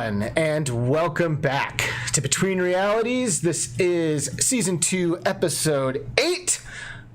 everyone, and welcome back to Between Realities. This is Season 2, Episode 8.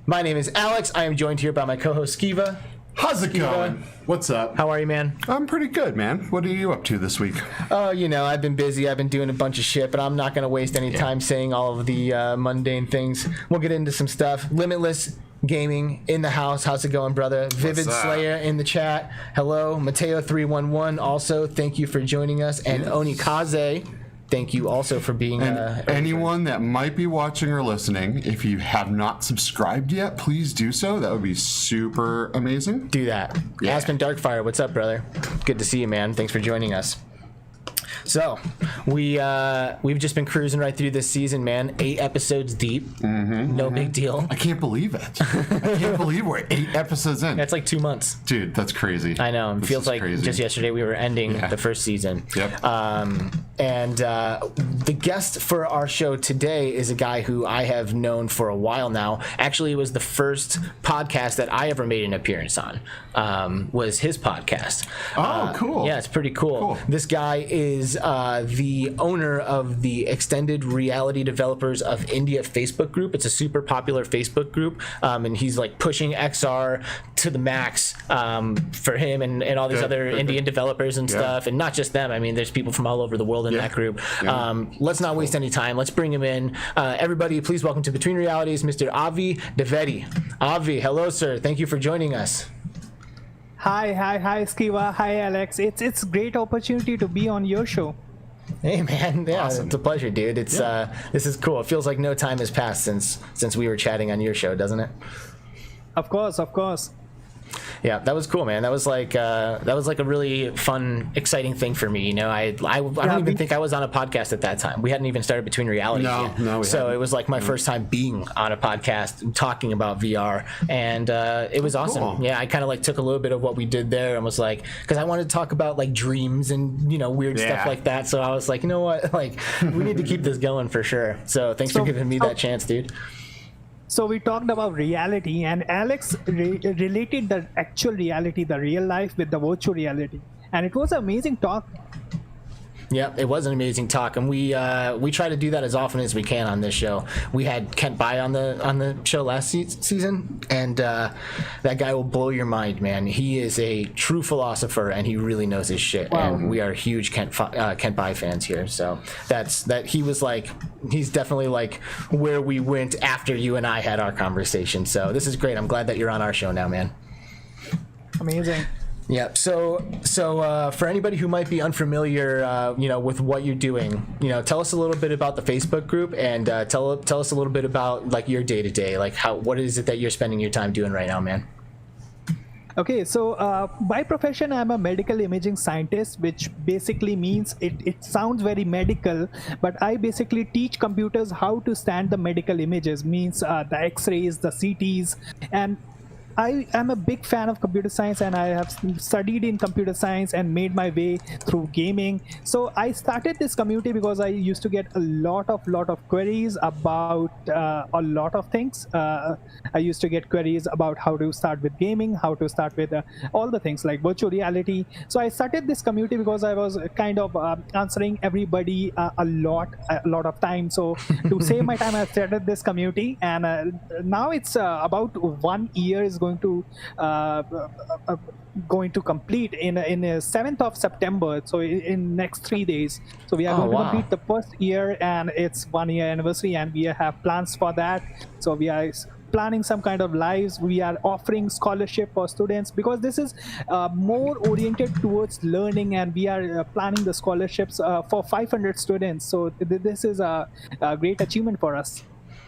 My name is Alex. I am joined here by my co-host, Skeeva. How's it going? What's up? How are you, man? I'm pretty good, man. What are you up to this week? Oh, you know, I've been busy. I've been doing a bunch of shit, but I'm not going to waste any time saying all of the mundane things. We'll get into some stuff. Limitless Gaming in the house. How's it going, brother? Vivid Slayer in the chat. Hello. Mateo311 also. Thank you for joining us. And Onikaze, thank you also for being anyone that might be watching or listening, if you have not subscribed yet, please do so. That would be super amazing. Do that. Aspen Darkfire, what's up, brother? Good to see you, man. Thanks for joining us. So, we've just been cruising right through this season, man. 8 episodes deep. No big deal. I can't believe it. I can't believe we're 8 episodes in. That's like 2 months. Dude, that's crazy. I know. It feels like crazy. Just yesterday we were ending the first season. Yep. And the guest for our show today is a guy who I have known for a while now. Actually, it was the first podcast that I ever made an appearance on, was his podcast. Oh, cool. Yeah, it's pretty cool. This guy is the owner of the Extended Reality Developers of India Facebook group. It's a super popular Facebook group, and he's like pushing XR to the max for him and all these other Indian developers and stuff, and not just them. I mean, there's people from all over the world in that group. Let's not waste any time. Let's bring him in. Everybody, please welcome to Between Realities, Mr. Avi Dwivedi. Avi, hello, sir. Thank you for joining us. Hi, Skeeva. Hi, Alex. It's a great opportunity to be on your show. Hey, man. Yeah, Awesome. It's a pleasure, dude. It's this is cool. It feels like no time has passed since we were chatting on your show, doesn't it? Of course. Yeah, that was cool, man. That was like a really fun, exciting thing for me. You know, I don't even think I was on a podcast at that time. We hadn't even started Between Realities yet. No, we so hadn't. it was like my first time being on a podcast talking about VR, and it was awesome. Cool. Yeah, I kind of like took a little bit of what we did there and was like, because I wanted to talk about like dreams and weird stuff like that. So I was like, you know what, like we need to keep this going for sure. So thanks for giving me that chance, dude. So we talked about reality, and Alex related the actual reality, the real life, with the virtual reality, and it was an amazing talk. Yeah, it was an amazing talk, and we try to do that as often as we can on this show. We had Kent Bai on the show last season, and that guy will blow your mind, man. He is a true philosopher, and he really knows his shit. Wow. And we are huge Kent Bai fans here. So he's definitely like where we went after you and I had our conversation. So this is great. I'm glad that you're on our show now, man. Amazing. Yeah. So for anybody who might be unfamiliar, with what you're doing, tell us a little bit about the Facebook group, and tell us a little bit about like your day to day, like what is it that you're spending your time doing right now, man? Okay, so by profession, I'm a medical imaging scientist, which basically means it sounds very medical, but I basically teach computers how to stand the medical images, means the X-rays, the CTs, and I am a big fan of computer science, and I have studied in computer science and made my way through gaming. So I started this community because I used to get a lot of queries about a lot of things. I used to get queries about how to start with gaming, how to start with all the things like virtual reality. So I started this community because I was kind of answering everybody a lot of time. So to save my time, I started this community, and now it's about 1 year is going to complete in 7th of September, so in next 3 days. So we are going to complete the first year, and it's 1 year anniversary, and we have plans for that. So we are planning some kind of lives. We are offering scholarship for students because this is more oriented towards learning, and we are planning the scholarships for 500 students. So this is a great achievement for us.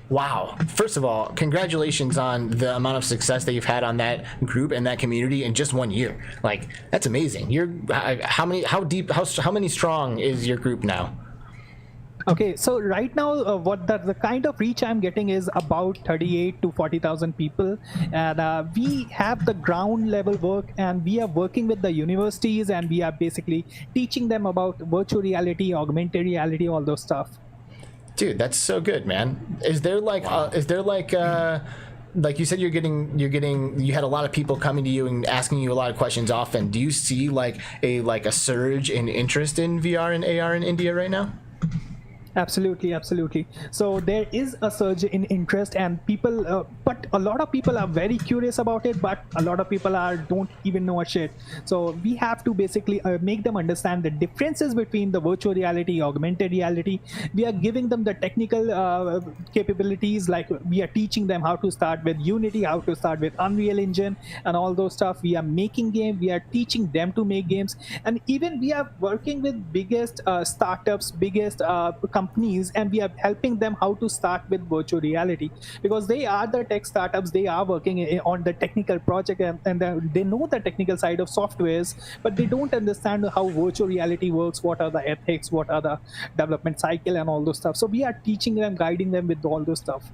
Wow. First of all, congratulations on the amount of success that you've had on that group and that community in just 1 year. Like, that's amazing. How many strong is your group now? Okay, so right now, what the kind of reach I'm getting is about 38 to 40,000 people, and we have the ground level work, and we are working with the universities, and we are basically teaching them about virtual reality, augmented reality, all those stuff. Dude, that's so good, man. Is there like like you said, you had a lot of people coming to you and asking you a lot of questions often. Do you see like a surge in interest in VR and AR in India right now? Absolutely. So there is a surge in interest, and people, but a lot of people are very curious about it, but a lot of people don't even know a shit. So we have to basically make them understand the differences between the virtual reality, augmented reality. We are giving them the technical capabilities, like we are teaching them how to start with Unity, how to start with Unreal Engine, and all those stuff. We are making games, we are teaching them to make games, and even we are working with biggest startups, biggest companies, and we are helping them how to start with virtual reality, because they are the tech startups, they are working on the technical project, and they know the technical side of softwares, but they don't understand how virtual reality works, what are the ethics, what are the development cycle, and all those stuff. So we are teaching them, guiding them with all those stuff.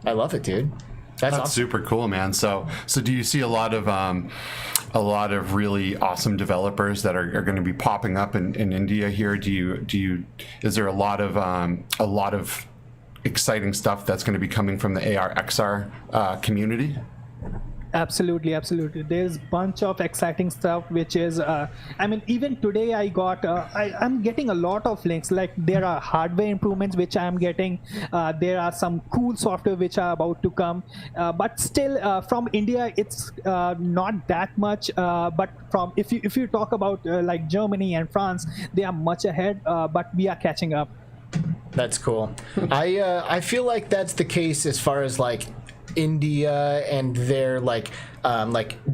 I love it, dude. That's awesome. Super cool, man. So do you see a lot of really awesome developers that are going to be popping up in India here? Is there a lot of exciting stuff that's going to be coming from the AR XR community? Absolutely. There's a bunch of exciting stuff, which is, I mean, even today I got, I'm getting a lot of links. Like there are hardware improvements which I'm getting. There are some cool software which are about to come. But still, from India, it's not that much. But from if you talk about like Germany and France, they are much ahead. But we are catching up. That's cool. I feel like that's the case as far as like India and their like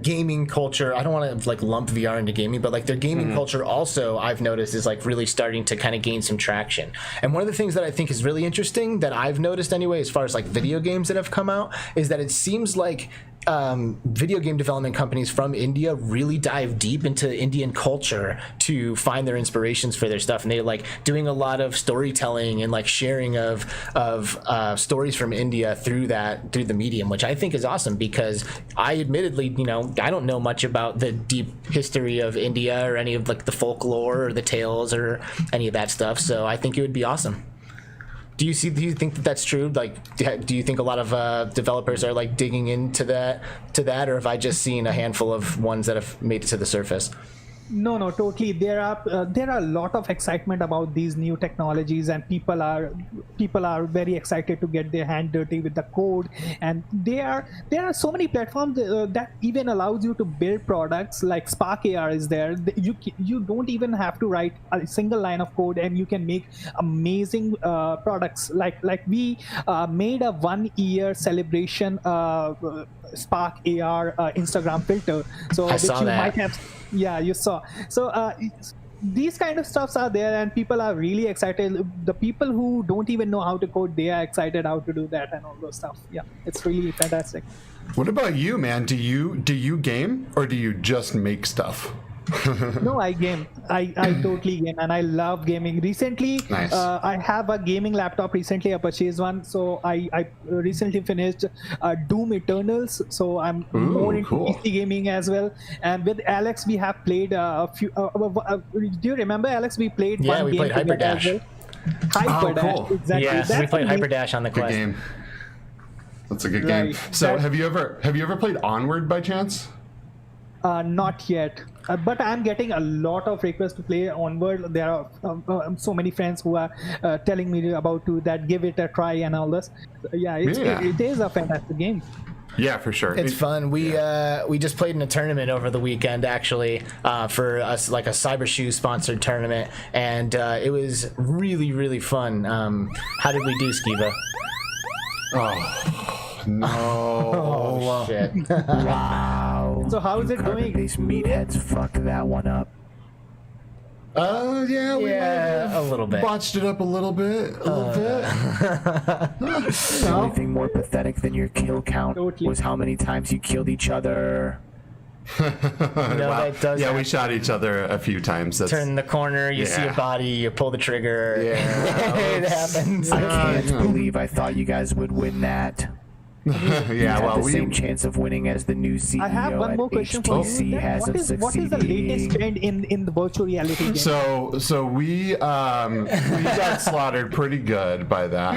gaming culture. I don't want to like lump VR into gaming, but like their gaming culture also, I've noticed, is like really starting to kind of gain some traction. And one of the things that I think is really interesting that I've noticed anyway, as far as like video games that have come out, is that it seems like video game development companies from India really dive deep into Indian culture to find their inspirations for their stuff, and they're like doing a lot of storytelling and like sharing of stories from India through the medium, which I think is awesome, because I admittedly, you know, I don't know much about the deep history of India or any of like the folklore or the tales or any of that stuff. So I think it would be awesome. Do you think that that's true? Like, do you think a lot of developers are like digging into that, or have I just seen a handful of ones that have made it to the surface? No, totally. There are a lot of excitement about these new technologies, and people are very excited to get their hand dirty with the code. And there are so many platforms that even allows you to build products. Like Spark AR is there. You don't even have to write a single line of code, and you can make amazing products. Like we made a 1 year celebration Spark AR Instagram filter. So I saw that. Might have. Yeah, you saw. So these kind of stuffs are there, and people are really excited. The people who don't even know how to code, they are excited how to do that and all those stuff. Yeah, it's really fantastic. What about you, man? Do you game, or do you just make stuff? No, I game. I totally game, and I love gaming. Recently, nice. I have a gaming laptop. Recently, I purchased one. So I recently finished Doom Eternals. So I'm more into PC gaming as well. And with Alex, we have played a few. Do you remember, Alex? We played one we game played Hyper Dash. Well. Hyper Dash, cool. exactly. Yeah, we played Hyper Dash on the Quest. Good game. That's a good game. So have you ever played Onward by chance? Not yet, but I'm getting a lot of requests to play Onward. There are so many friends who are telling me about that, give it a try and all this. Yeah, it is a fantastic game. Yeah, for sure. It's fun. We just played in a tournament over the weekend, actually, for us, like a Cyber Shoes sponsored tournament, and it was really, really fun. How did we do, Skeeva? Oh no! Oh shit! Wow. So how is it going? These meatheads fucked that one up. Yeah, we might have a little bit. Botched it up a little bit. The only thing more pathetic than your kill count was how many times you killed each other. That does happen. We shot each other a few times. Turn the corner, you see a body, you pull the trigger. Yeah. It happens. I can't believe I thought you guys would win that. Yeah, well, the same chance of winning as the new CEO I have one more question for HTC you. has of What is the succeeding. latest trend in the virtual reality game? So we got slaughtered pretty good by that,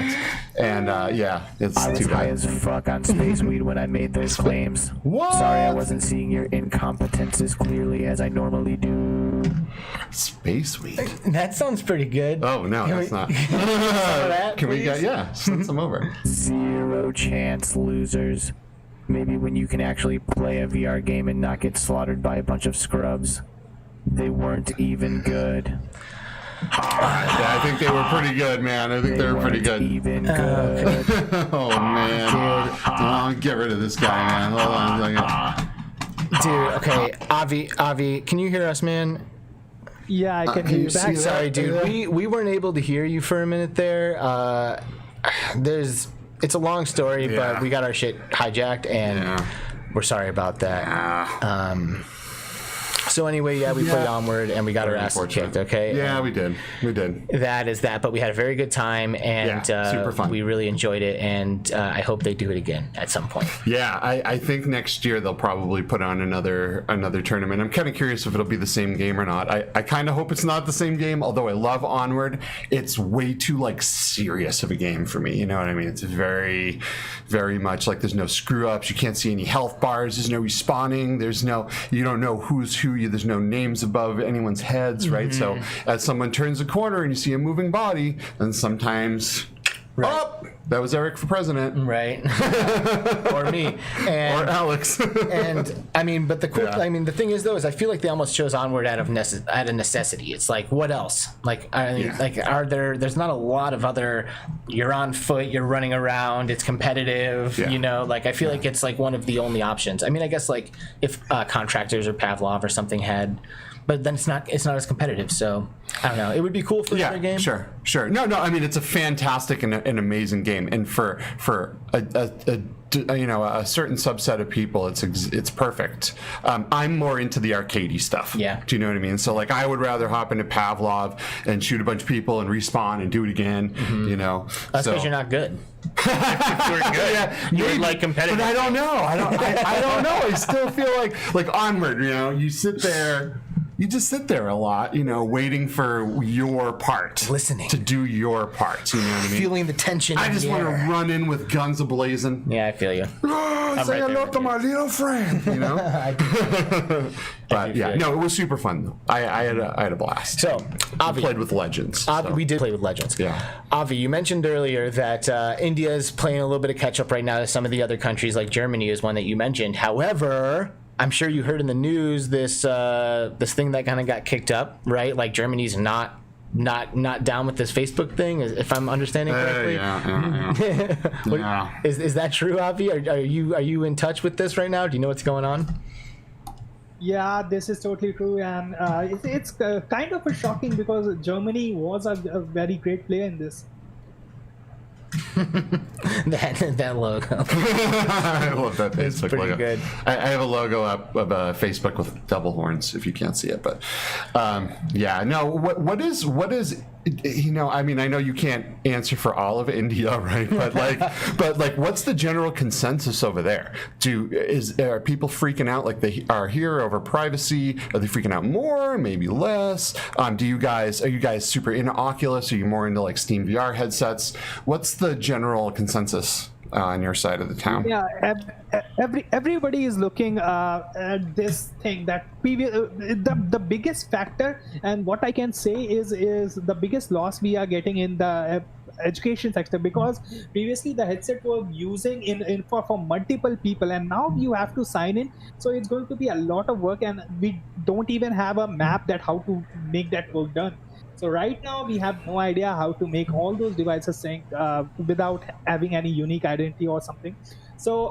and yeah, it's I was too high bad. as fuck on space weed when I made those claims. What? Sorry I wasn't seeing your incompetence as clearly as I normally do. Space weed. That sounds pretty good. Oh no, that's not. that, Can we get please? send some over? Zero chance, losers. Maybe when you can actually play a VR game and not get slaughtered by a bunch of scrubs. They weren't even good. Yeah, I think they were pretty good, man. I think they were pretty weren't good. even good. Oh man, oh, get rid of this guy, man. Hold on a second. Dude, okay, Avi, can you hear us, man? Yeah, I can can hear you you see back. that? Sorry, dude. We weren't able to hear you for a minute there. It's a long story, Yeah. but we got our shit hijacked, and Yeah. we're sorry about that. So anyway, yeah, we played Onward, and we got our asses kicked. Okay. Yeah, we did. We did. That is that, but we had a very good time, and Yeah, super fun. we really enjoyed it, and I hope they do it again at some point. Yeah, I think next year they'll probably put on another tournament. I'm kind of curious if it'll be the same game or not. I kind of hope it's not the same game, although I love Onward. It's way too like serious of a game for me. You know what I mean? It's very, very much like there's no screw ups. You can't see any health bars. There's no respawning. You don't know who's who. There's no names above anyone's heads, right? So as someone turns a corner and you see a moving body, then sometimes, oh, that was Eric for president. Right. Or me. And, Or Alex. and I mean, but the cool, Yeah. I mean, the thing is though, is I feel like they almost chose Onward out of necessity. It's like, what else? Like, I mean, Yeah. like, there's not a lot of other, you're on foot, you're running around, it's competitive, Yeah. you know, like, I feel like it's like one of the only options. I mean, I guess like if Contractors or Pavlov or something had, but then it's not as competitive. So I don't know. It would be cool for a game. Sure. No. I mean, it's a fantastic and an amazing game, and for a certain subset of people, it's perfect. I'm more into the arcadey stuff. Yeah. Do you know what I mean? So like, I would rather hop into Pavlov and shoot a bunch of people and respawn and do it again. You know, That's because you're not good. If you were good, Yeah, you would maybe, like competitive. But I don't know. I don't know. I still feel like Onward. You know, you sit there. You just sit there a lot, you know, waiting for your part. Listening. To do your part, you know what I mean? Feeling the tension. I in just the want to air. run in with guns a-blazing. Yeah, I feel you. Say right there hello with to you. my little friend, you know? But yeah, no, it was super fun, though. I had a blast. So, I Avi, played with legends. Avi, so. we did play with legends. Yeah. Avi, you mentioned earlier that India is playing a little bit of catch up right now to some of the other countries, like Germany is one that you mentioned. However, I'm sure you heard in the news this thing that kind of got kicked up, right? Like Germany's not down with this Facebook thing, if I'm understanding correctly. Yeah. Is that true, Avi? Are you in touch with this right now? Do you know what's going on? Yeah, this is totally true, and it's kind of a shocking because Germany was a very great player in this. that logo. I love that Facebook pretty logo. good. I have a logo up of Facebook with double horns, if you can't see it, but yeah, no. What is you know? I mean, I know you can't answer for all of India, right? But like, what's the general consensus over there? Are people freaking out like they are here over privacy? Are they freaking out more? Maybe less? Are you guys super into Oculus? Are you more into like Steam VR headsets? What's the general consensus on your side of the town? Yeah, everybody is looking at this thing that the biggest factor, and what I can say is the biggest loss we are getting in the education sector, because previously the headset were using in for multiple people, and now you have to sign in, so it's going to be a lot of work, and we don't even have a map that how to make that work done. So right now we have no idea how to make all those devices sync without having any unique identity or something. So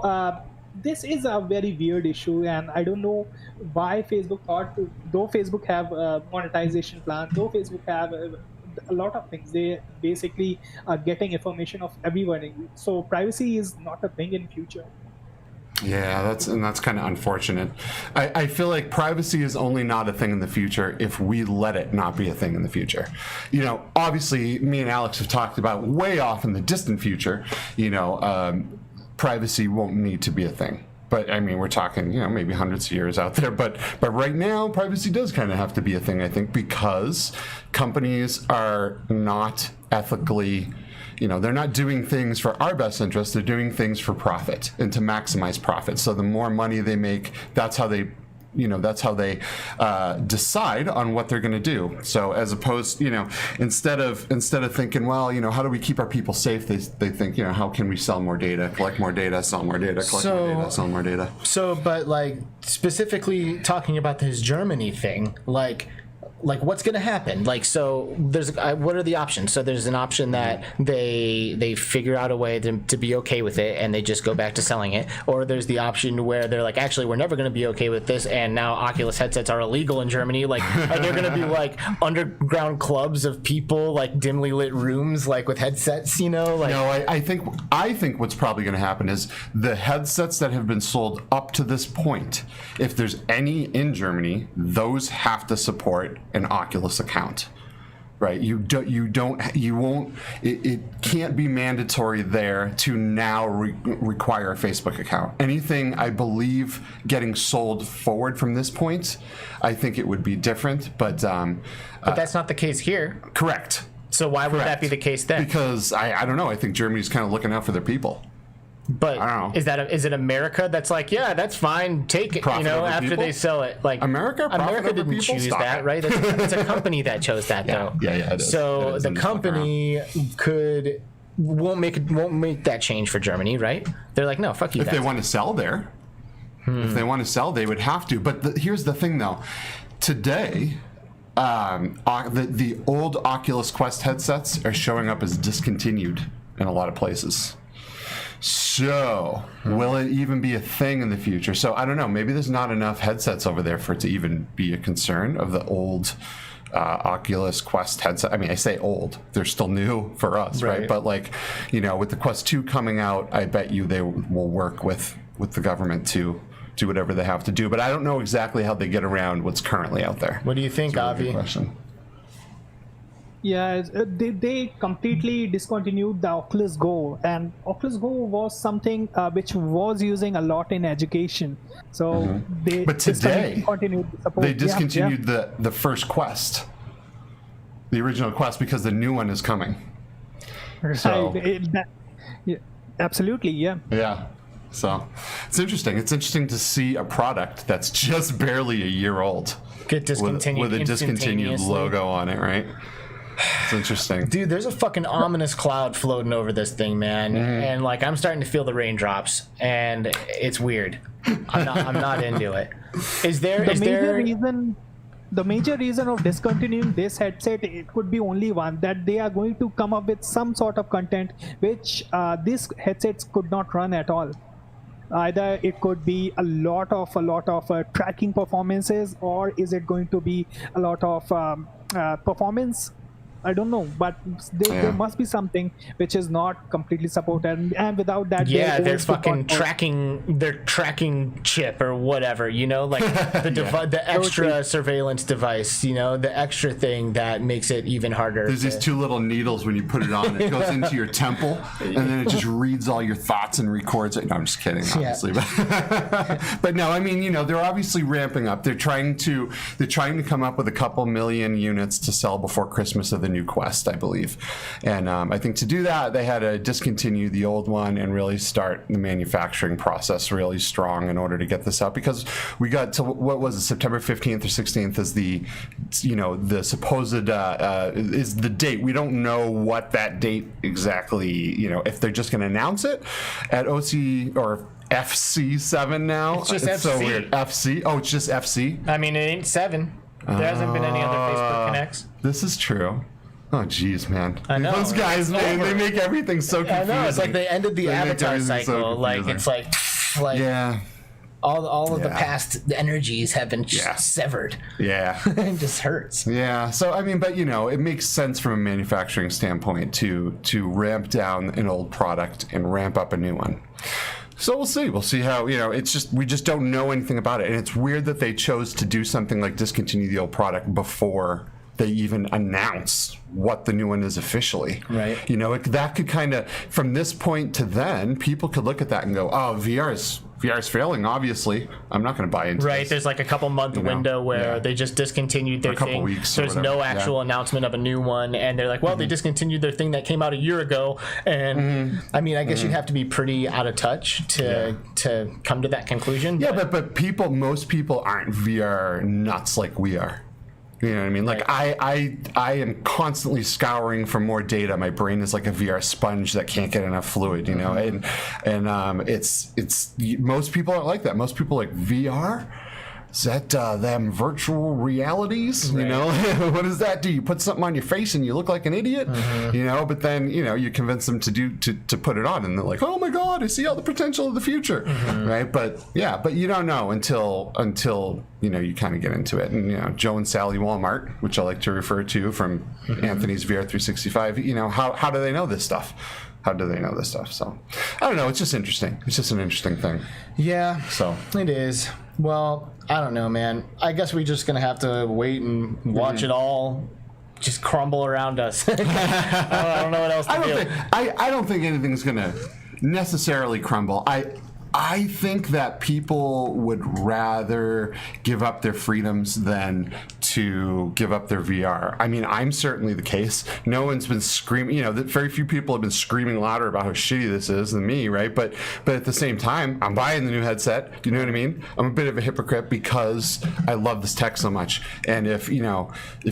this is a very weird issue, and I don't know why Facebook thought, though Facebook have a monetization plan, though Facebook have a lot of things, they basically are getting information of everyone. So privacy is not a thing in future. Yeah, that's kind of unfortunate. I feel like privacy is only not a thing in the future if we let it not be a thing in the future. You know, obviously, me and Alex have talked about way off in the distant future, you know, privacy won't need to be a thing. But I mean, we're talking, maybe hundreds of years out there. But right now, privacy does kind of have to be a thing, I think, because companies are not ethically, they're not doing things for our best interest. They're doing things for profit and to maximize profit. So the more money they make, that's how they decide on what they're going to do. So as opposed, instead of thinking, well, how do we keep our people safe? They think, how can we sell more data, collect more data, sell more data, collect more data, sell more data. So, but like specifically talking about this Germany thing, like what's going to happen? Like, so there's what are the options? So there's an option that they figure out a way to be okay with it and they just go back to selling it, or there's the option where they're like, actually, we're never going to be okay with this, and now Oculus headsets are illegal in Germany. Like, are there going to be like underground clubs of people, like dimly lit rooms, like with headsets? Like, no, I think what's probably going to happen is the headsets that have been sold up to this point, if there's any in Germany, those have to support an Oculus account, right? It can't be mandatory there to now require a Facebook account. Anything, I believe, getting sold forward from this point, I think it would be different, but that's not the case here. Correct. So why would that be the case then? Because I don't know. I think Germany's kind of looking out for their people. But I don't know. is it America that's like, yeah, that's fine, take it, after people? They sell it? Like America didn't people? choose Stop that, it. right? It's a company that chose that, though. Yeah, it is. So the company won't make that change for Germany, right? They're like, no, fuck you. If they want to sell there, if they want to sell, they would have to. But here's the thing, though. Today, the old Oculus Quest headsets are showing up as discontinued in a lot of places. So, will it even be a thing in the future? So, I don't know. Maybe there's not enough headsets over there for it to even be a concern of the old Oculus Quest headset. I mean, I say old. They're still new for us, right? But, like, with the Quest 2 coming out, I bet you they will work with the government to do whatever they have to do. But I don't know exactly how they get around what's currently out there. What do you think, Avi? Question. Yeah, they completely discontinued the Oculus Go, and Oculus Go was something which was using a lot in education. So but today discontinued the support. They discontinued the first Quest, the original Quest, because the new one is coming. So absolutely, yeah. Yeah. So it's interesting. It's interesting to see a product that's just barely a year old get discontinued with a discontinued logo on it, right? It's interesting. Dude, there's a fucking ominous cloud floating over this thing, man. And like I'm starting to feel the raindrops and it's weird. I'm not into it. The major reason of discontinuing this headset, it could be only one, that they are going to come up with some sort of content which these headsets could not run at all. Either it could be a lot of tracking performances, or is it going to be a lot of performance? I don't know, but there must be something which is not completely supported, and without that, their fucking tracking chip or whatever, like the extra surveillance device, the extra thing that makes it even harder. There's these two little needles when you put it on. It goes into your temple, and then it just reads all your thoughts and records it. No, I'm just kidding, obviously. Yeah. But no, I mean, they're obviously ramping up. They're trying to come up with a couple million units to sell before Christmas of the new Quest, I believe. And I think to do that, they had to discontinue the old one and really start the manufacturing process really strong in order to get this out, because we got to, what was it, September 15th or 16th is the supposed is the date. We don't know what that date exactly, if they're just going to announce it at OC or FC7 now. It's just FC. So weird. FC? Oh, it's just FC? I mean, it ain't 7. There hasn't been any other Facebook Connects. This is true. Oh, geez, man. I know. Those guys, man, they make everything so confusing. I know. It's like they ended the Avatar cycle. Like, it's like yeah. All of the past energies have been severed. Yeah. It just hurts. Yeah. So, I mean, but, it makes sense from a manufacturing standpoint to ramp down an old product and ramp up a new one. So we'll see. We'll see how, it's just, we just don't know anything about it. And it's weird that they chose to do something like discontinue the old product before they even announce what the new one is officially. Right. You know, that could kind of, from this point to then, people could look at that and go, oh, VR's failing, obviously. I'm not going to buy into Right, this. there's like a couple month window where they just discontinued their a couple thing. weeks or There's whatever. no actual announcement of a new one, and they're like, well, they discontinued their thing that came out a year ago. And I mean, I guess you'd have to be pretty out of touch to come to that conclusion. Yeah, but most people aren't VR nuts like we are. You know what I mean? Like I am constantly scouring for more data. My brain is like a VR sponge that can't get enough fluid, you know. And it's most people aren't like that. Most people are like VR. Is that them virtual realities? Right. You know, what does that do? You put something on your face and you look like an idiot, you know. But then you convince them to put it on, and they're like, oh my god, I see all the potential of the future, right? But you don't know until you kind of get into it. And Joe and Sally Walmart, which I like to refer to from Anthony's VR 365. How do they know this stuff? How do they know this stuff? So I don't know. It's just interesting. It's just an interesting thing. Yeah. So it is. Well, I don't know, man. I guess we're just gonna have to wait and watch it all just crumble around us. I don't know what else to do. I don't think anything's gonna necessarily crumble. I think that people would rather give up their freedoms than to give up their VR. I mean, I'm certainly the case. No one's been screaming, very few people have been screaming louder about how shitty this is than me, right? But at the same time, I'm buying the new headset. Do you know what I mean? I'm a bit of a hypocrite because I love this tech so much. And if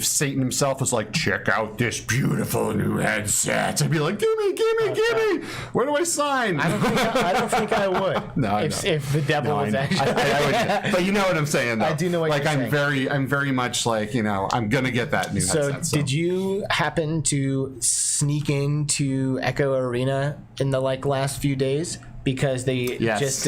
Satan himself was like, check out this beautiful new headset, I'd be like, gimme. Where do I sign? I don't think I would. No, if the devil was actually. I would, but you know what I'm saying, though. I do know what you're saying. I'm very much like, I'm gonna get that new headset. So did you happen to sneak into Echo Arena in the last few days? Because they just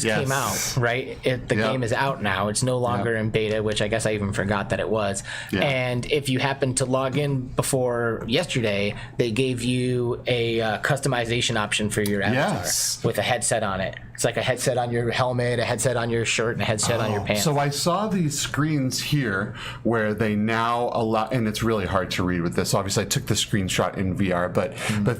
came out, right? The game is out now. It's no longer in beta, which I guess I even forgot that it was. Yeah. And if you happen to log in before yesterday, they gave you a customization option for your avatar with a headset on it. It's like a headset on your helmet, a headset on your shirt, and a headset on your pants. So I saw these screens here where they now allow, and it's really hard to read with this. Obviously, I took the screenshot in VR, but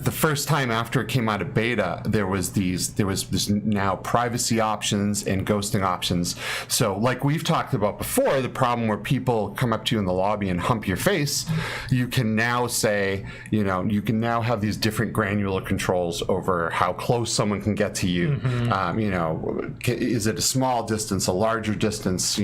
the first time after it came out of beta, there was this now privacy options and ghosting options. So like we've talked about before, the problem where people come up to you in the lobby and hump your face, you can now say, you can now have these different granular controls over how close someone can get to you. Is it a small distance, a larger distance?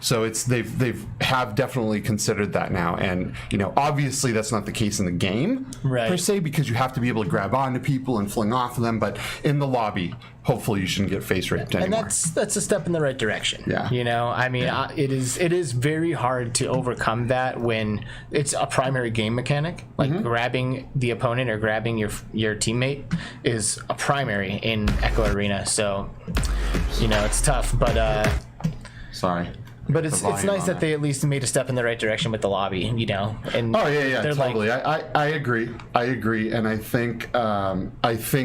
So they've definitely considered that now, and obviously that's not the case in the game per se, because you have to be able to grab onto people and fling off of them. But in the lobby, hopefully you shouldn't get face raped anymore. And that's a step in the right direction. Yeah. I mean, it is very hard to overcome that when it's a primary game mechanic. Like grabbing the opponent or grabbing your teammate is a primary in Echo Arena. So, it's tough, but sorry. But it's nice that they at least made a step in the right direction with the lobby, And totally. I agree, and I think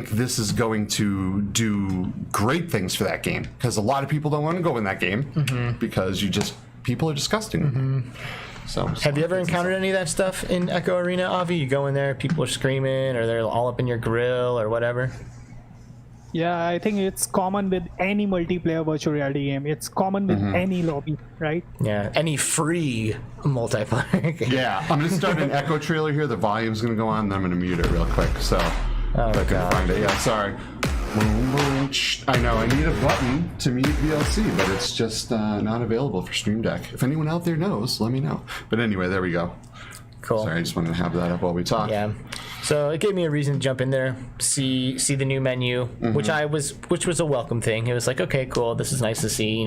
this is going to do great things for that game, because a lot of people don't want to go in that game because people are disgusting. So have you ever encountered any of that stuff in Echo Arena, Avi? You go in there, people are screaming, or they're all up in your grill, or whatever. Yeah, I think it's common with any multiplayer virtual reality game. It's common with any lobby, right? Yeah, any free multiplayer game. Yeah, I'm going to start an echo trailer here. The volume's going to go on, and then I'm going to mute it real quick. So if I can find it. Yeah, sorry. I know, I need a button to mute VLC, but it's just not available for Stream Deck. If anyone out there knows, let me know. But anyway, there we go. Cool. Sorry, I just wanted to have that up while we talk. Yeah. So it gave me a reason to jump in there, see the new menu, which was a welcome thing. It was like, okay, cool, this is nice to see.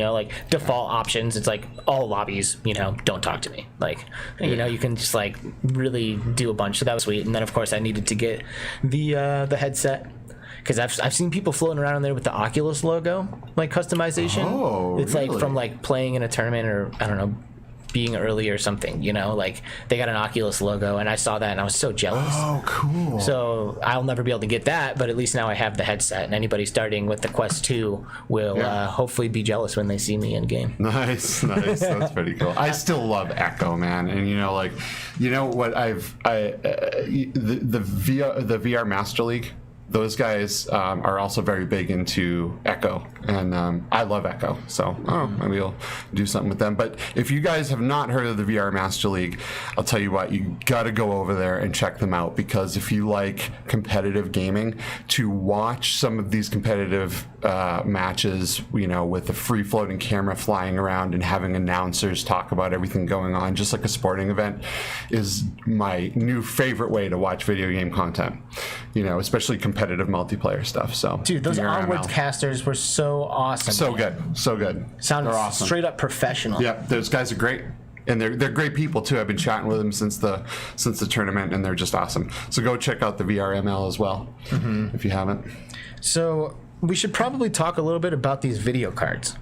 Default options. It's like all lobbies. Don't talk to me. You can just really do a bunch. So that was sweet. And then of course I needed to get the headset. Because I've seen people floating around in there with the Oculus logo, customization. Oh, it's really? from playing in a tournament, or I don't know, being early or something, you know, like they got an Oculus logo and I saw that and I was so jealous. Oh, cool. So I'll never be able to get that, but at least now I have the headset, and anybody starting with the Quest 2 will hopefully be jealous when they see me in game. Nice. That's pretty cool. I still love Echo, man. And what the VR Master League, those guys are also very big into Echo, and I love Echo, so maybe I'll do something with them. But if you guys have not heard of the VR Master League, I'll tell you what, you got to go over there and check them out, because if you like competitive gaming, to watch some of these competitive matches, with the free floating camera flying around and having announcers talk about everything going on, just like a sporting event, is my new favorite way to watch video game content, especially competitive multiplayer stuff. So dude, those Onward casters were so awesome. So good. Sounded awesome. Straight up professional. Yeah, those guys are great. And they're great people too. I've been chatting with them since the tournament, and they're just awesome. So go check out the VRML as well, if you haven't. So we should probably talk a little bit about these video cards,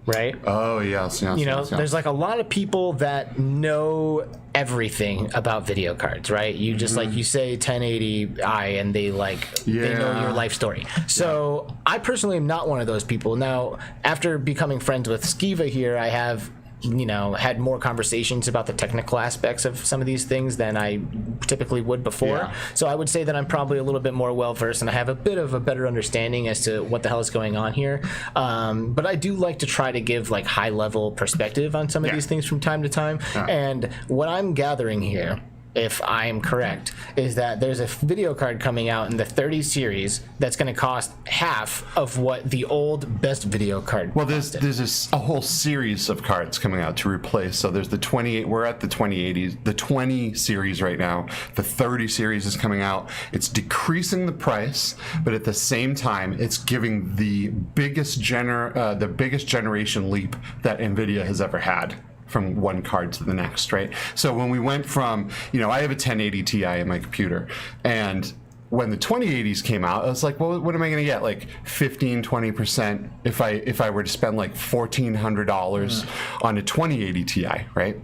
right? Oh yes. There's like a lot of people that know everything about video cards, right? You just like you say 1080i and they know your life story. So I personally am not one of those people. Now, after becoming friends with Skeeva here, I have had more conversations about the technical aspects of some of these things than I typically would before. Yeah. So I would say that I'm probably a little bit more well-versed and I have a bit of a better understanding as to what the hell is going on here. But I do like to try to give like high-level perspective on some of these things from time to time. And what I'm gathering here, if I'm correct, is that there's a video card coming out in the 30 series that's going to cost half of what the old best video card costed. There's a whole series of cards coming out to replace. So there's the 28, we're at the 2080s, the 20 series right now. The 30 series is coming out. It's decreasing the price, but at the same time, it's giving the biggest generation leap that Nvidia has ever had, from one card to the next, right? So when we went from, I have a 1080 Ti in my computer, and when the 2080s came out, I was like, well, what am I going to get? Like 15-20% if I were to spend like $1,400 on a 2080 Ti, right?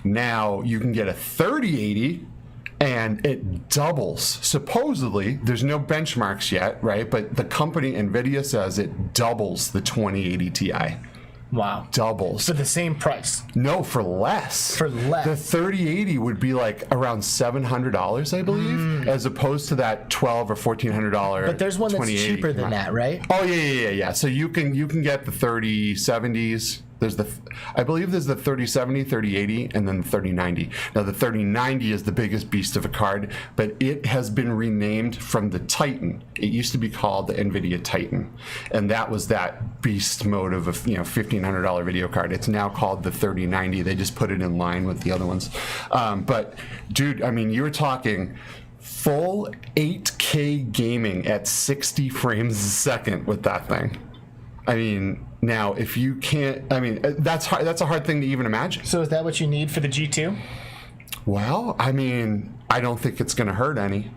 Now you can get a 3080 and it doubles. Supposedly, there's no benchmarks yet, right? But the company Nvidia says it doubles the 2080 Ti. Wow. Doubles. For the same price? No, for less. For less. The 3080 would be like around $700, I believe, as opposed to that $1,200 or $1,400. But there's one that's cheaper than that, right? Oh yeah. So you can get the 3070s. I believe there's the 3070, 3080, and then the 3090. Now the 3090 is the biggest beast of a card, but it has been renamed from the Titan. It used to be called the Nvidia Titan, and that was that beast mode of a $1,500 video card. It's now called the 3090. They just put it in line with the other ones. But dude, I mean, you were talking full 8K gaming at 60 frames a second with that thing. I mean, now if you can't, that's hard, that's a hard thing to even imagine. So is that what you need for the G2? Well, I mean, I don't think it's going to hurt any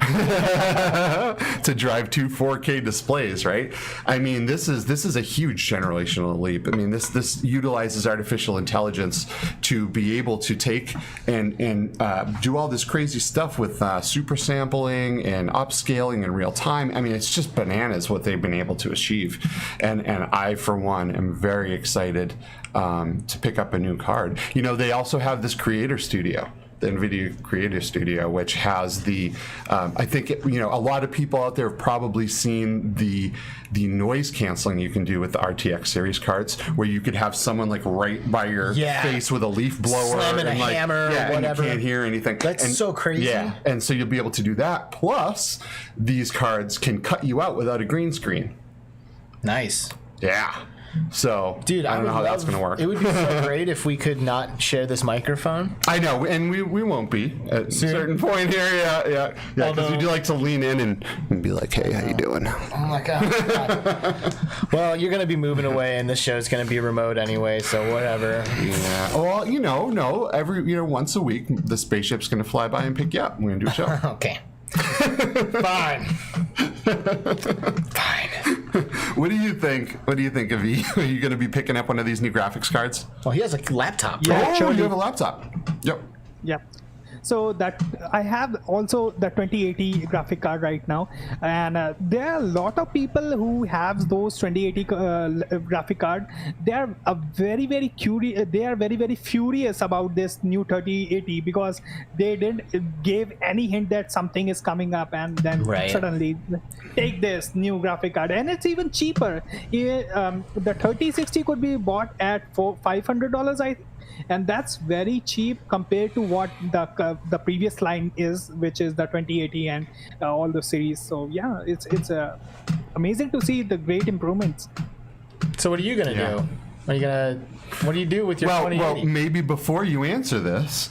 to drive two 4K displays, right? I mean, this is a huge generational leap. I mean, this utilizes artificial intelligence to be able to take and do all this crazy stuff with super sampling and upscaling in real time. I mean, it's just bananas what they've been able to achieve, and I, for one, am very excited to pick up a new card. They also have this creator studio, the Nvidia Creator Studio, which has the, I think, a lot of people out there have probably seen the noise canceling you can do with the RTX series cards, where you could have someone like right by your face with a leaf blower, slamming and a hammer, or whatever, and you can't hear anything. That's so crazy. Yeah, and so you'll be able to do that. Plus, these cards can cut you out without a green screen. Nice. Yeah. So, dude, I don't know how that's going to work. It would be so great if we could not share this microphone. I know, and we won't be at a certain point here. Yeah, because we do like to lean in and be like, hey, how you doing? Oh my God. Well, you're going to be moving away, and this show's going to be remote anyway, so whatever. Yeah. Well, every once a week, the spaceship's going to fly by and pick you up. We're going to do a show. Okay. Fine. What do you think? What do you think, Avi? Are you going to be picking up one of these new graphics cards? Well, he has a laptop. Yeah, Oh, surely. you have a laptop. Yep. Yeah. So that I have also the 2080 graphic card right now, and there are a lot of people who have those 2080 graphic card. They are very curious. They are very furious about this new 3080 because they didn't give any hint that something is coming up, and then suddenly take this new graphic card, and it's even cheaper. The 3060 could be bought at $500, I think. And that's very cheap compared to what the previous line is, which is the 2080 and all the series. So yeah, it's amazing to see the great improvements. So what are you gonna do? What do you do with your 2080? Well, maybe before you answer this,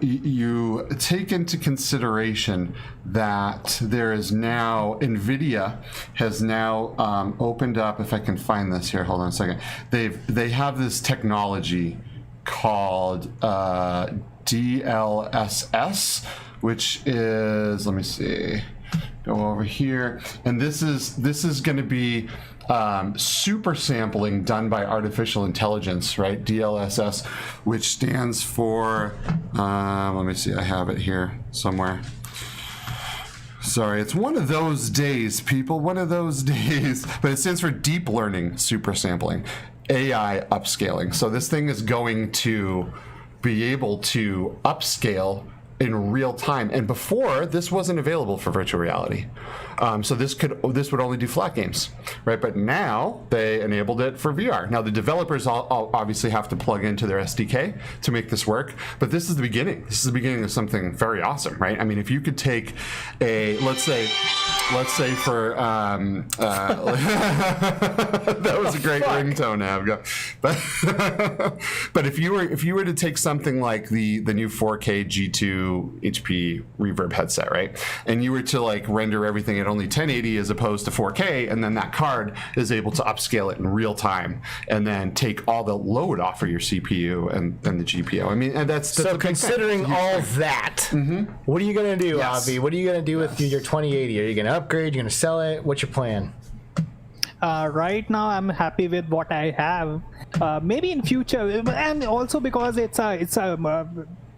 you take into consideration that there is now, Nvidia has now opened up, if I can find this here, hold on a second. They have this technology called DLSS, which is, let me see, go over here, and this is going to be super sampling done by artificial intelligence, right? DLSS, which stands for, let me see, I have it here somewhere. Sorry, it's one of those days, people, one of those days, but it stands for deep learning super sampling. AI upscaling. So this thing is going to be able to upscale in real time. And before, this wasn't available for virtual reality. So this would only do flat games, right? But now they enabled it for VR. Now the developers all obviously have to plug into their SDK to make this work. But this is the beginning. This is the beginning of something very awesome, right? I mean, if you could take a, let's say for that was a great ringtone, Avga. But if you were to take something like the new 4K G2 HP reverb headset, right, and you were to like render everything at only 1080 as opposed to 4K, and then that card is able to upscale it in real time, and then take all the load off of your CPU and the GPU. I mean, and that's so considering all that. What are you gonna do, Avi? What are you gonna do with your 2080? Are you gonna upgrade? You're gonna sell it? What's your plan? Right now, I'm happy with what I have. Maybe in future, and also because it's a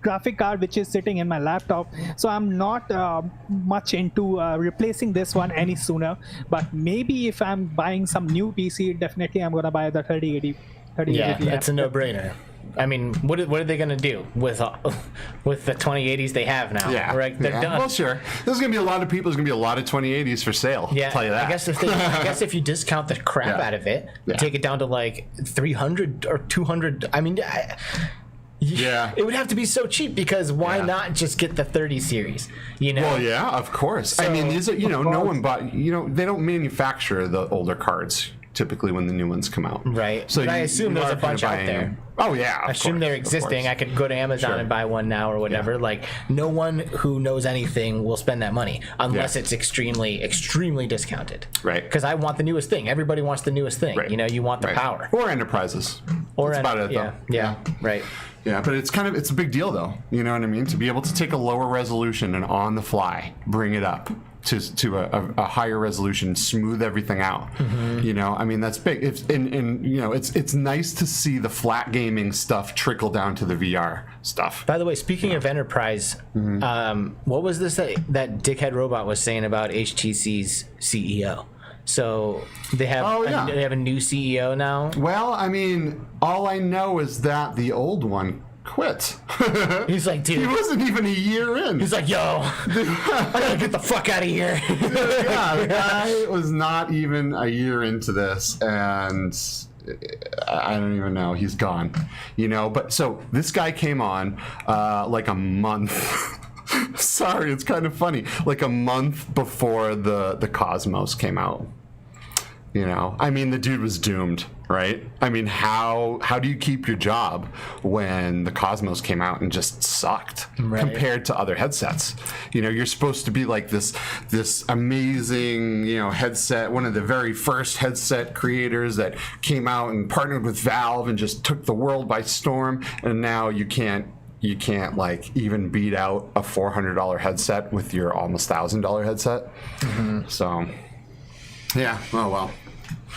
graphic card which is sitting in my laptop, so I'm not much into replacing this one any sooner. But maybe if I'm buying some new PC, definitely I'm gonna buy the 3080. Yeah, that's a no-brainer. I mean, what are they going to do with the 2080s they have now? Yeah, right. They're done. Well, sure. There's going to be a lot of people. There's going to be a lot of 2080s for sale. Yeah, I'll tell you that. I guess if you discount the crap out of it, take it down to like 300 or 200. I mean, it would have to be so cheap because why not just get the 30 series? You know? Well, yeah, of course. So, I mean, these are, no one bought. They don't manufacture the older cards typically when the new ones come out. Right. So I assume there's a bunch out there. Oh yeah. I assume they're existing. I could go to Amazon and buy one now or whatever. Yeah. Like no one who knows anything will spend that money unless it's extremely discounted. Right. Because I want the newest thing. Everybody wants the newest thing. Right. You want the power. Or enterprises. That's about it though. Yeah. Right. Yeah, but it's a big deal though. You know what I mean? To be able to take a lower resolution and on the fly bring it up to a higher resolution, smooth everything out. I mean, that's big. It's nice to see the flat gaming stuff trickle down to the VR stuff. By the way, speaking of enterprise, what was this that dickhead robot was saying about HTC's CEO? So they have they have a new CEO now. Well, I mean, all I know is that the old one quit. He's like, dude, he wasn't even a year in. He's like, yo, I gotta get the fuck out of here. The guy was not even a year into this, and I don't even know. He's gone. But so this guy came on like a month. Sorry, it's kind of funny. Like a month before the Cosmos came out. I mean, the dude was doomed, right? I mean, how do you keep your job when the Cosmos came out and just sucked compared to other headsets? You're supposed to be like this amazing, headset, one of the very first headset creators that came out and partnered with Valve and just took the world by storm, and now you can't like even beat out a $400 headset with your almost $1,000 headset. So yeah, oh well.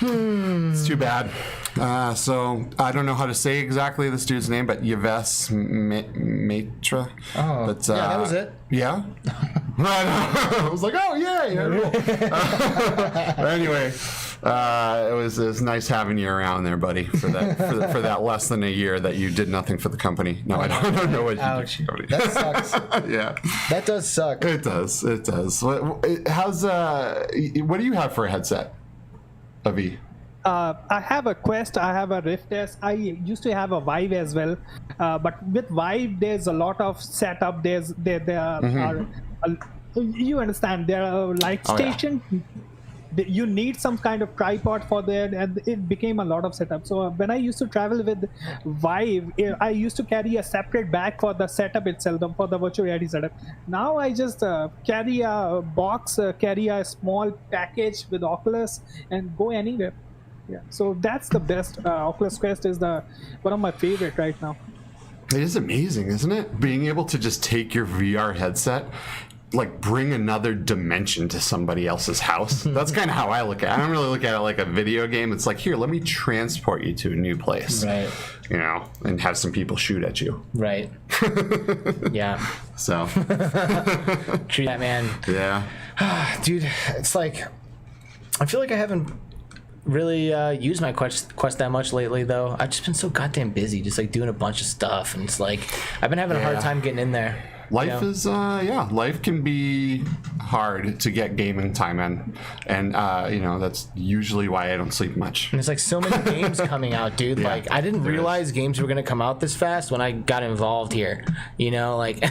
It's too bad. So I don't know how to say exactly this dude's name, but Yves Maitre. Oh, but, yeah, that was it. Yeah. I was like, oh yay! Anyway, it was nice having you around there, buddy, for that less than a year that you did nothing for the company. No, I don't know what you did. That sucks. Yeah, that does suck. It does. It does. What do you have for a headset, Avi? I have a Quest, I have a Rift S. I used to have a Vive as well, but with Vive there's a lot of setup. There are you understand, there are light station. You need some kind of tripod for that, and it became a lot of setup. So when I used to travel with Vive, I used to carry a separate bag for the setup itself, for the virtual reality setup. Now I just carry a box, carry a small package with Oculus, and go anywhere. Yeah, so that's the best. Oculus Quest is one of my favorite right now. It is amazing, isn't it? Being able to just take your VR headset, like bring another dimension to somebody else's house. That's kind of how I look at it. I don't really look at it like a video game. It's like, here, let me transport you to a new place. Right. You know, and have some people shoot at you. Right. Yeah. So. True that, man. Yeah. Dude, it's like, I feel like I haven't really used my Quest that much lately, though. I've just been so goddamn busy, just like doing a bunch of stuff, and it's like I've been having a hard time getting in there. Life is life can be hard to get gaming time in, and that's usually why I don't sleep much. And there's like so many games coming out, dude. Yeah, like I didn't realize games were gonna come out this fast when I got involved here. You know, like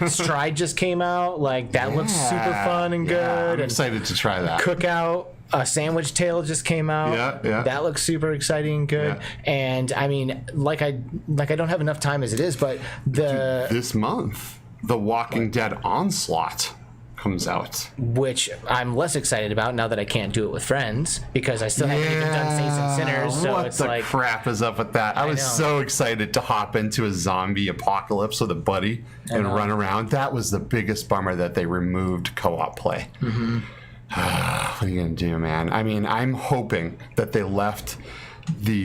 Stride just came out. Like that looks super fun and good. I'm excited to try that. Cookout. Sandwich Tale just came out. Yeah. That looks super exciting and good. Yeah. And I mean, like I don't have enough time as it is, but this month, The Walking Dead Onslaught comes out, which I'm less excited about now that I can't do it with friends because I still haven't even done Saints and Sinners. So what it's the like, crap is up with that? I was so excited to hop into a zombie apocalypse with a buddy and run around. That was the biggest bummer that they removed co-op play. Mm-hmm. What are you gonna do, man? I mean, I'm hoping that they left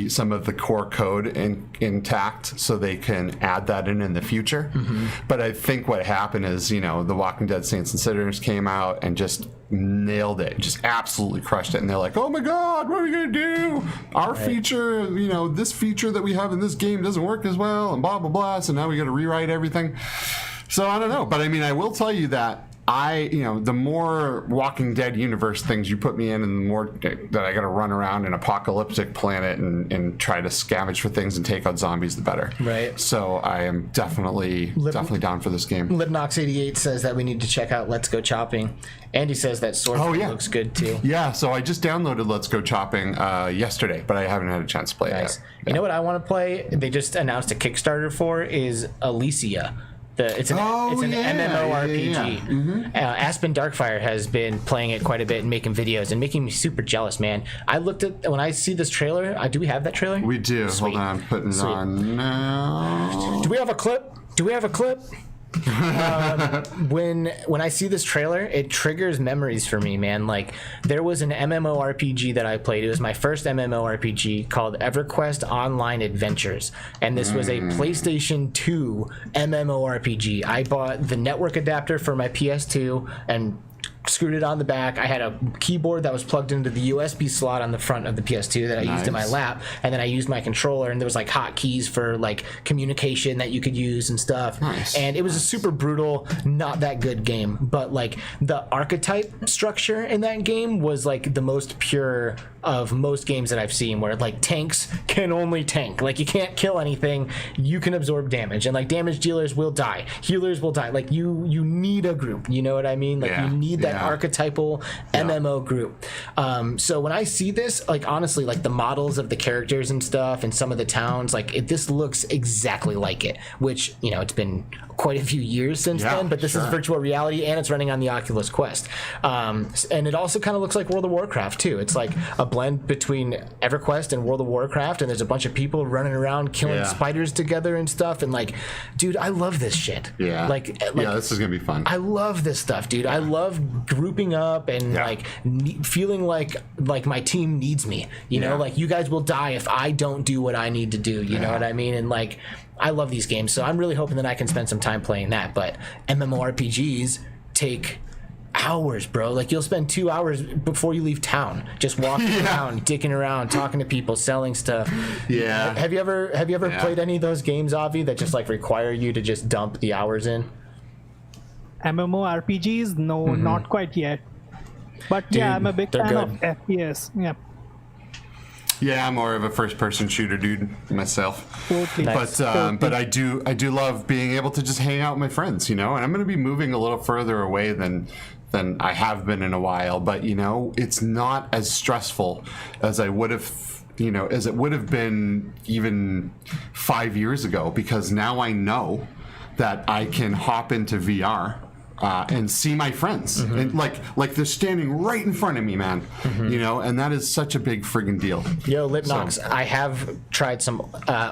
some of the core code intact so they can add that in the future. Mm-hmm. But I think what happened is, The Walking Dead Saints and Sinners came out and just nailed it, just absolutely crushed it. And they're like, oh my God, what are we gonna do? Our feature, this feature that we have in this game doesn't work as well, and blah, blah, blah. So now we gotta rewrite everything. So I don't know, but I mean, I will tell you that the more Walking Dead universe things you put me in, and the more that I got to run around an apocalyptic planet and try to scavenge for things and take out zombies, the better. Right. So I am definitely down for this game. Libnox88 says that we need to check out Let's Go Chopping. Andy says that Swordfish looks good too. Yeah, so I just downloaded Let's Go Chopping yesterday, but I haven't had a chance to play it yet. You know what I want to play? They just announced a Kickstarter for is Elysia. It's an MMORPG. Yeah. Mm-hmm. Aspen Darkfire has been playing it quite a bit and making videos and making me super jealous, man. I looked at when I see this trailer. Do we have that trailer? We do. Sweet. Hold on, I'm putting it on now. Do we have a clip? When I see this trailer, it triggers memories for me, man. Like there was an MMORPG that I played. It was my first MMORPG called Everquest Online Adventures, and this was a PlayStation 2 MMORPG. I bought the network adapter for my PS2 and screwed it on the back. I had a keyboard that was plugged into the USB slot on the front of the PS2 that I used in my lap, and then I used my controller, and there was like hotkeys for like communication that you could use and stuff. And it was a super brutal, not that good game, but like the archetype structure in that game was like the most pure of most games that I've seen, where like tanks can only tank. Like you can't kill anything, you can absorb damage, and like damage dealers will die, healers will die. Like you need a group, you know what I mean? Like you need that archetypal MMO group. So when I see this, like honestly, like the models of the characters and stuff and some of the towns, like this looks exactly like it, which it's been quite a few years since then, but this is virtual reality and it's running on the Oculus Quest. And it also kind of looks like World of Warcraft too. It's like a blend between EverQuest and World of Warcraft, and there's a bunch of people running around killing spiders together and stuff, and like, dude, I love this shit. Yeah. Like this is gonna be fun. I love this stuff, dude. I love grouping up and like feeling like my team needs me. You know, like you guys will die if I don't do what I need to do. You know what I mean? And like, I love these games, so I'm really hoping that I can spend some time playing that. But MMORPGs take hours, bro. Like, you'll spend 2 hours before you leave town just walking around, dicking around, talking to people, selling stuff. Have you ever played any of those games, Avi, that just like require you to just dump the hours in? MMORPGs? No, not quite yet. But Dude, I'm a big they're fan good. of FPS. Yeah, I'm more of a first-person shooter dude myself. Totally. Nice. But I do love being able to just hang out with my friends, you know. And I'm going to be moving a little further away than I have been in a while. But you know, it's not as stressful as I would have, as it would have been even 5 years ago, because now I know that I can hop into VR. And see my friends, and like they're standing right in front of me, man. You know, and that is such a big friggin' deal. Yo, Lipnox, I have tried some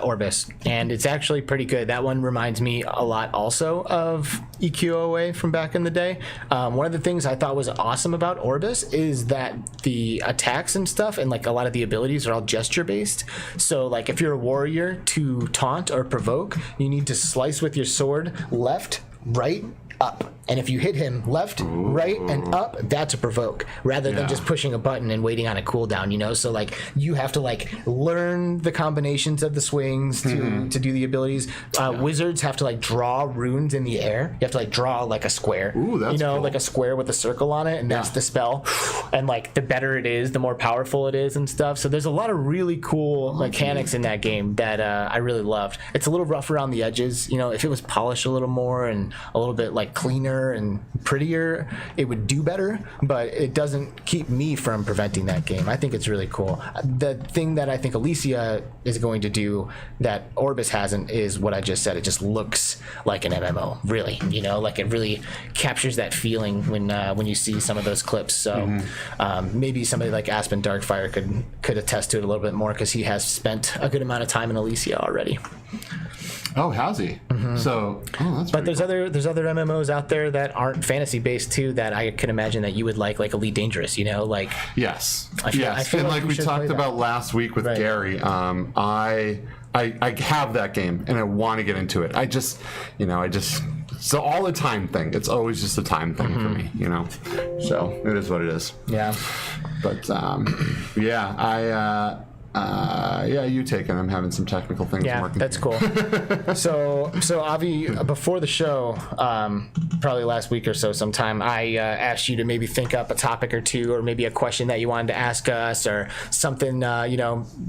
Orbis, and it's actually pretty good. That one reminds me a lot also of EQOA from back in the day. One of the things I thought was awesome about Orbis is that the attacks and stuff, and like a lot of the abilities are all gesture based. So like if you're a warrior, to taunt or provoke, you need to slice with your sword left, right, up. And if you hit him left, right, and up, that's a provoke, rather than just pushing a button and waiting on a cooldown, you know? So, like, you have to, like, learn the combinations of the swings to do the abilities. Wizards have to, like, draw runes in the air. You have to, like, draw, like, a square. Ooh, that's cool. Like a square with a circle on it, and that's the spell. And, like, the better it is, the more powerful it is and stuff. So there's a lot of really cool mechanics in that game that I really loved. It's a little rough around the edges. You know, if it was polished a little more and a little bit, like, cleaner and prettier, it would do better, but it doesn't keep me from preventing that game. I think it's really cool. The thing that I think Alicia is going to do that Orbis hasn't is what I just said. It just looks like an MMO, really. You know, like it really captures that feeling when you see some of those clips. So maybe somebody like Aspen Darkfire could attest to it a little bit more, because he has spent a good amount of time in Alicia already. Oh, has he? So, that's. But there's other MMOs out there that aren't fantasy based too, that I can imagine that you would like Elite Dangerous. You know, like Yes. I feel And like we should talked play about last week with Gary, I have that game and I want to get into it. I just so all the time thing. It's always just a time thing for me, you know. So it is what it is. Yeah. But you take it. I'm having some technical things working. That's cool. So Avi, before the show, probably last week or so sometime, I asked you to maybe think up a topic or two, or maybe a question that you wanted to ask us, or something,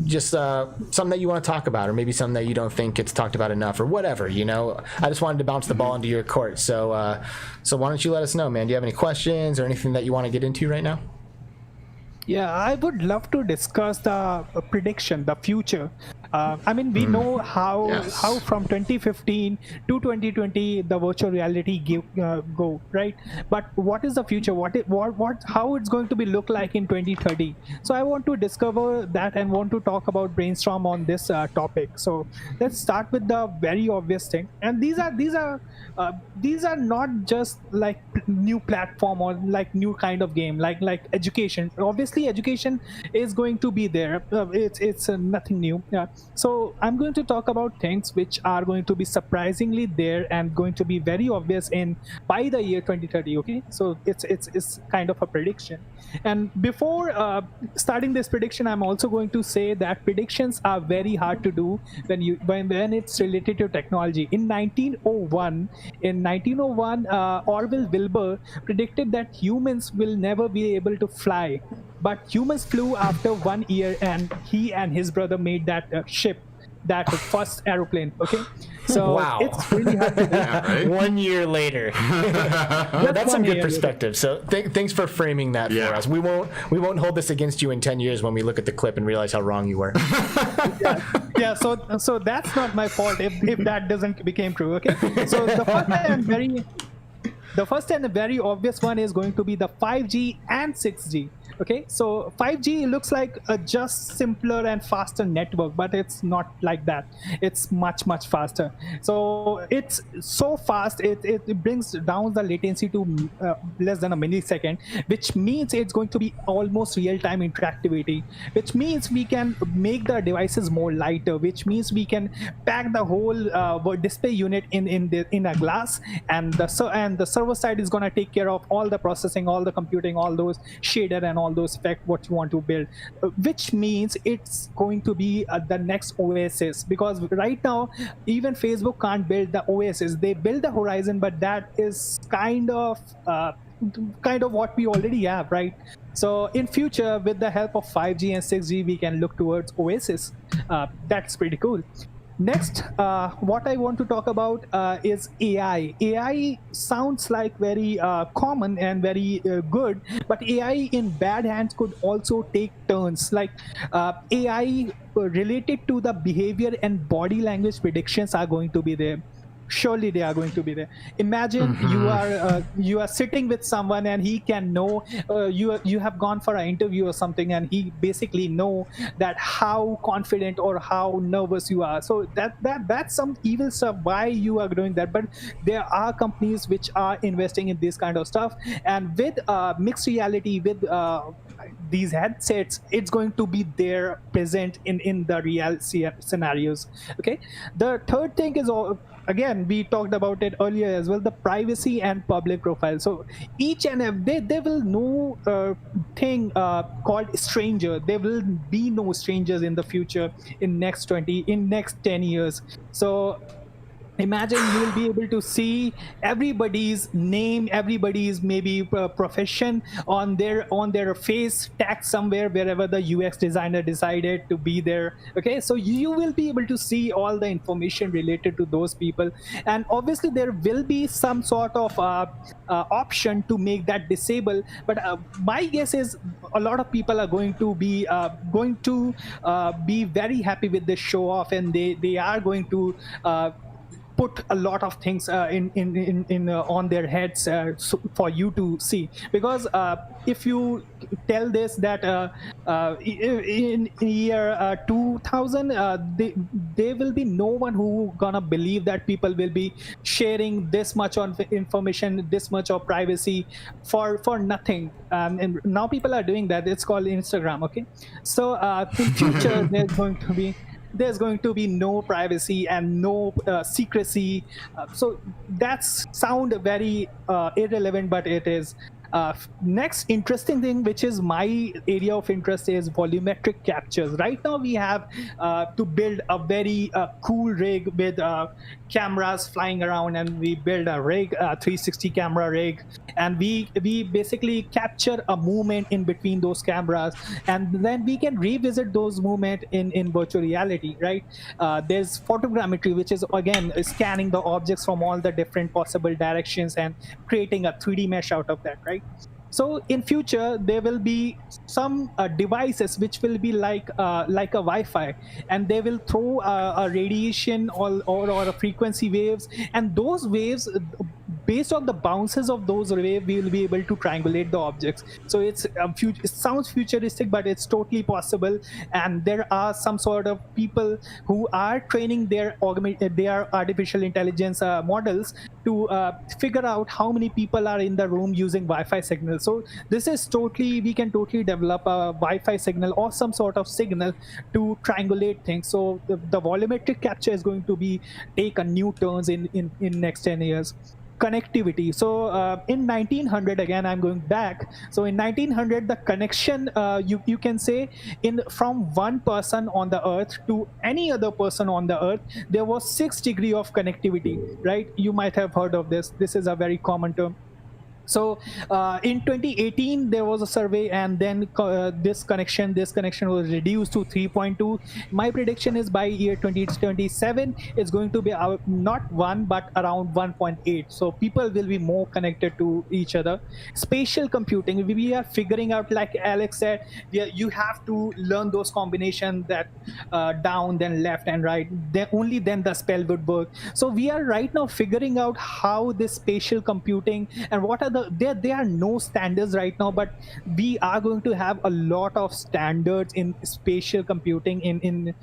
just something that you want to talk about, or maybe something that you don't think gets talked about enough, or whatever, you know. I just wanted to bounce the ball into your court. So why don't you let us know, man? Do you have any questions or anything that you want to get into right now? Yeah, I would love to discuss the prediction, the future. I mean, we know how from 2015 to 2020 the virtual reality go, right? But what is the future? How it's going to be look like in 2030? So I want to discover that and want to talk about, brainstorm on this topic. So let's start with the very obvious thing. And these are not just like new platform or like new kind of game, like education. Obviously, education is going to be there. It's nothing new. So I'm going to talk about things which are going to be surprisingly there and going to be very obvious by the year 2030. Okay, so it's kind of a prediction. And before starting this prediction, I'm also going to say that predictions are very hard to do when it's related to technology. In 1901, Orville Wilbur predicted that humans will never be able to fly, but humans flew after 1 year, and he and his brother made that ship, that first aeroplane. Okay, so wow. It's really hard to do. Right? 1 year later. That's some good perspective. So thanks for framing that for us. We won't hold this against you in 10 years when we look at the clip and realize how wrong you were. So that's not my fault if that doesn't become true. Okay, so the first and very obvious one is going to be the 5G and 6G. Okay, so 5G looks like a just simpler and faster network, but it's not like that. It's much faster. So it's so fast, it brings down the latency to less than a millisecond, which means it's going to be almost real-time interactivity, which means we can make the devices more lighter, which means we can pack the whole display unit in a glass, and the server side is going to take care of all the processing, all the computing, all those shader and all those effects what you want to build, which means it's going to be the next Oasis, because right now even Facebook can't build the Oasis. They build the Horizon, but that is kind of what we already have, right? So in future, with the help of 5G and 6G, we can look towards Oasis. That's pretty cool. Next, what I want to talk about is AI. AI sounds like very common and very good, but AI in bad hands could also take turns. Like AI related to the behavior and body language predictions are going to be there. Surely they are going to be there. Imagine you are sitting with someone and he can know you have gone for an interview or something, and he basically know that how confident or how nervous you are. So that's some evil stuff why you are doing that. But there are companies which are investing in this kind of stuff, and with mixed reality, with these headsets, it's going to be there present in the real scenarios. Okay, the third thing is again, we talked about it earlier as well, the privacy and public profile. So each and every they will know thing called stranger. There will be no strangers in the future, in next 10 years. So imagine you will be able to see everybody's name, everybody's maybe profession on their face tag somewhere, wherever the UX designer decided to be there. Okay, so you will be able to see all the information related to those people, and obviously there will be some sort of option to make that disable. But my guess is a lot of people are going to be very happy with this show off, and they are going to put a lot of things in on their heads for you to see. Because if you tell this that in year 2000 there will be no one who gonna believe that people will be sharing this much on information, this much of privacy for nothing, and now people are doing that. It's called Instagram. Okay, so in future there's going to be no privacy and no secrecy. So that's sound very irrelevant, but it is. Next interesting thing, which is my area of interest, is volumetric captures. Right now we have to build a very cool rig with cameras flying around, and we build a rig, a 360 camera rig, and we basically capture a movement in between those cameras, and then we can revisit those movement in virtual reality, right? There's photogrammetry, which is again scanning the objects from all the different possible directions and creating a 3D mesh out of that, right? So in future there will be some devices which will be like a Wi-Fi, and they will throw a radiation or a frequency waves, and those waves, based on the bounces of those waves, we will be able to triangulate the objects. So it sounds futuristic, but it's totally possible. And there are some sort of people who are training their artificial intelligence models to figure out how many people are in the room using Wi-Fi signal. So this is we can totally develop a Wi-Fi signal or some sort of signal to triangulate things. So the volumetric capture is going to take a new turns in next 10 years. Connectivity. So in 1900, again I'm going back, so in 1900 the connection, you can say, from one person on the earth to any other person on the earth, there was 6 degrees of connectivity, right? You might have heard of this. This is a very common term. So in 2018 there was a survey, and then this connection was reduced to 3.2. My prediction is by year 2027 it's going to be not 1 but around 1.8. so people will be more connected to each other. Spatial computing, we are figuring out, like Alex said, you have to learn those combinations, that down, then left and right, only then the spell would work. So we are right now figuring out how this spatial computing and what are the there are no standards right now, but we are going to have a lot of standards in spatial computing in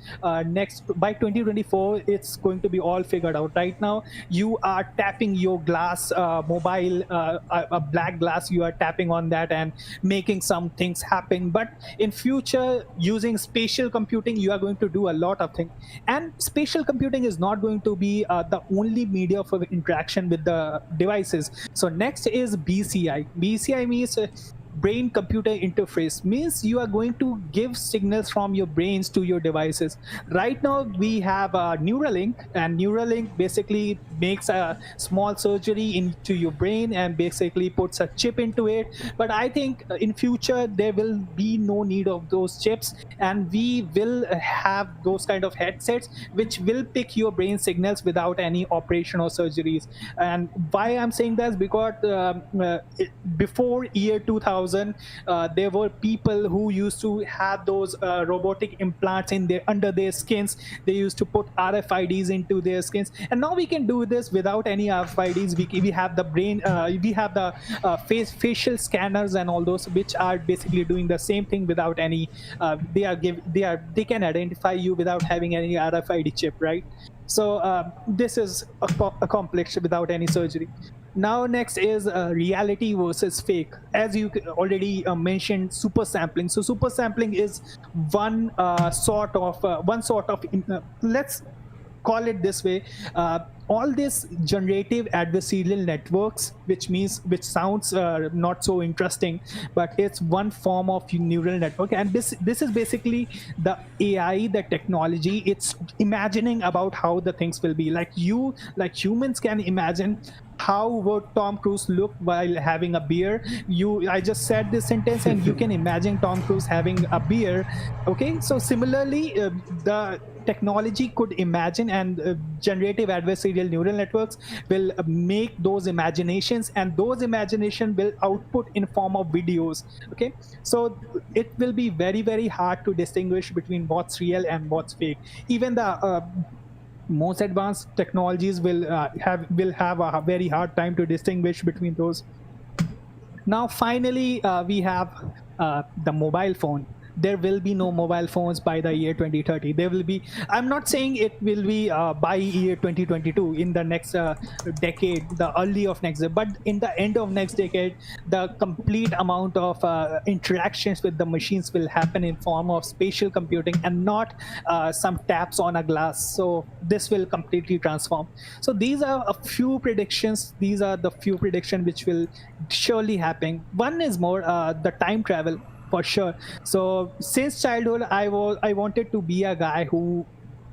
next by 2024. It's going to be all figured out. Right now you are tapping your glass, mobile, a black glass, you are tapping on that and making some things happen. But in future, using spatial computing, you are going to do a lot of things. And spatial computing is not going to be the only media for interaction with the devices. So next is BCI. BCI means brain computer interface, means you are going to give signals from your brains to your devices. Right now we have Neuralink, and Neuralink basically makes a small surgery into your brain and basically puts a chip into it. But I think in future there will be no need of those chips, and we will have those kind of headsets which will pick your brain signals without any operation or surgeries. And why I'm saying that is because before year 2000, there were people who used to have those robotic implants in their under their skins. They used to put RFIDs into their skins, and now we can do this without any RFIDs. We have the brain, we have the facial scanners and all those, which are basically doing the same thing without any. They can identify you without having any RFID chip, right? So this is accomplished without any surgery. Now next is reality versus fake. As you already mentioned, super sampling. So super sampling is one sort of let's call it this way. All these generative adversarial networks, which sounds not so interesting, but it's one form of neural network. And this is basically the AI, the technology. It's imagining about how the things will be. Like humans can imagine how would Tom Cruise look while having a beer. I just said this sentence and you can imagine Tom Cruise having a beer. Okay, so similarly, the technology could imagine, and generative adversarial neural networks will make those imaginations, and those imagination will output in form of videos. Okay, so it will be very, very hard to distinguish between what's real and what's fake. Even the most advanced technologies will have a very hard time to distinguish between those. Now finally we have the mobile phone. There will be no mobile phones by the year 2030. There will be, I'm not saying it will be by year 2022, in the next decade, the early of next year, but in the end of next decade, the complete amount of interactions with the machines will happen in form of spatial computing and not some taps on a glass. So this will completely transform. So these are a few predictions. These are the few predictions which will surely happen. One is more the time travel. For sure. So since childhood, I wanted to be a guy who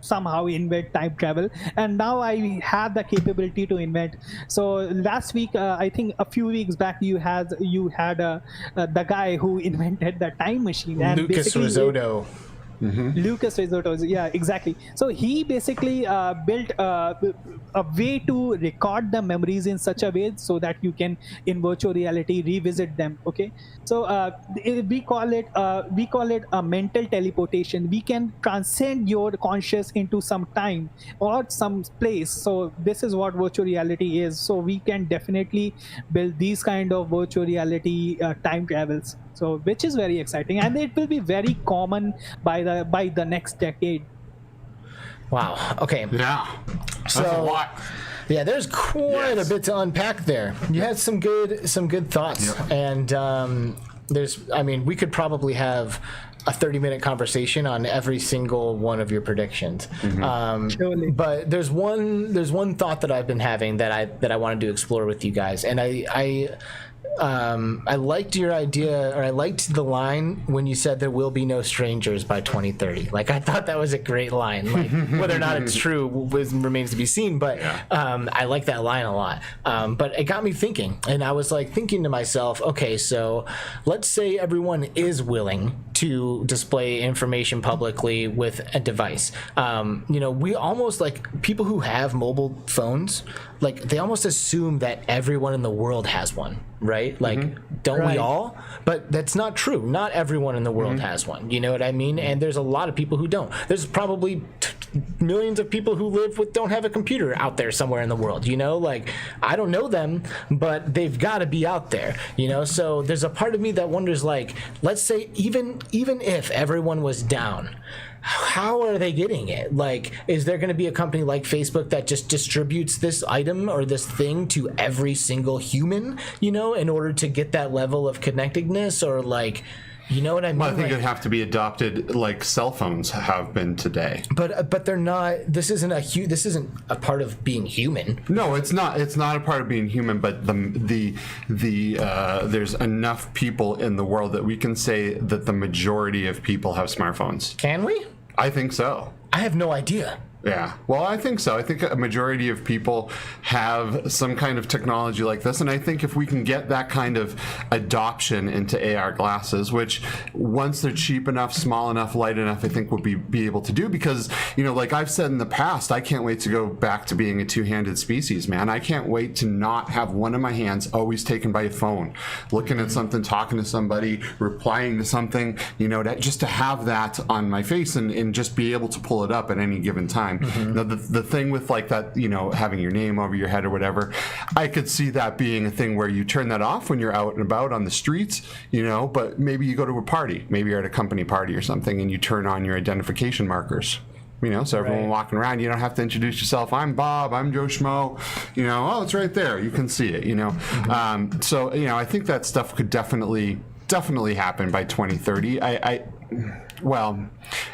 somehow invent time travel, and now I have the capability to invent. So last week, I think a few weeks back, you had the guy who invented the time machine, and Lucas Risotto. Lucas Risotto, yeah, exactly. So he basically built a way to record the memories in such a way so that you can, in virtual reality, revisit them. Okay, so we call it a mental teleportation. We can transcend your conscious into some time or some place. So this is what virtual reality is. So we can definitely build these kind of virtual reality time travels. So which is very exciting, and it will be very common by the next decade. Wow. Okay. Yeah. So, That's a lot. Yeah, there's quite a bit to unpack there. You had some good thoughts, and we could probably have a 30-minute conversation on every single one of your predictions. Surely. But there's one thought that I've been having that I wanted to explore with you guys, and I liked your idea, or I liked the line when you said there will be no strangers by 2030. Like, I thought that was a great line. Like, whether or not it's true remains to be seen, but I like that line a lot. But it got me thinking, and I was like thinking to myself, okay, so let's say everyone is willing to display information publicly with a device. We almost, like, people who have mobile phones, like, they almost assume that everyone in the world has one, right? Like, don't we all? But that's not true. Not everyone in the world has one. You know what I mean? And there's a lot of people who don't. There's probably millions of people who don't have a computer out there somewhere in the world, you know? Like, I don't know them, but they've got to be out there, you know? So there's a part of me that wonders, like, let's say even if everyone was down, how are they getting it? Like, is there going to be a company like Facebook that just distributes this item or this thing to every single human, you know, in order to get that level of connectedness? Or, like, you know what I mean? Well, I think like, it'd have to be adopted like cell phones have been today. but they're not. This isn't a part of being human. No, it's not. It's not a part of being human. But there's enough people in the world that we can say that the majority of people have smartphones. Can we? I think so. I have no idea. Yeah, well, I think so. I think a majority of people have some kind of technology like this, and I think if we can get that kind of adoption into AR glasses, which once they're cheap enough, small enough, light enough, I think we'll be able to do. Because, you know, like I've said in the past, I can't wait to go back to being a two-handed species, man. I can't wait to not have one of my hands always taken by a phone, looking at something, talking to somebody, replying to something, you know, just to have that on my face and just be able to pull it up at any given time. Now, the thing with like that, you know, having your name over your head or whatever, I could see that being a thing where you turn that off when you're out and about on the streets, you know, but maybe you go to a party, maybe you're at a company party or something, and you turn on your identification markers. You know, so everyone walking around, you don't have to introduce yourself. I'm Bob, I'm Joe Schmo. You know, oh, it's right there. You can see it, you know. So, you know, I think that stuff could definitely happen by 2030. Well,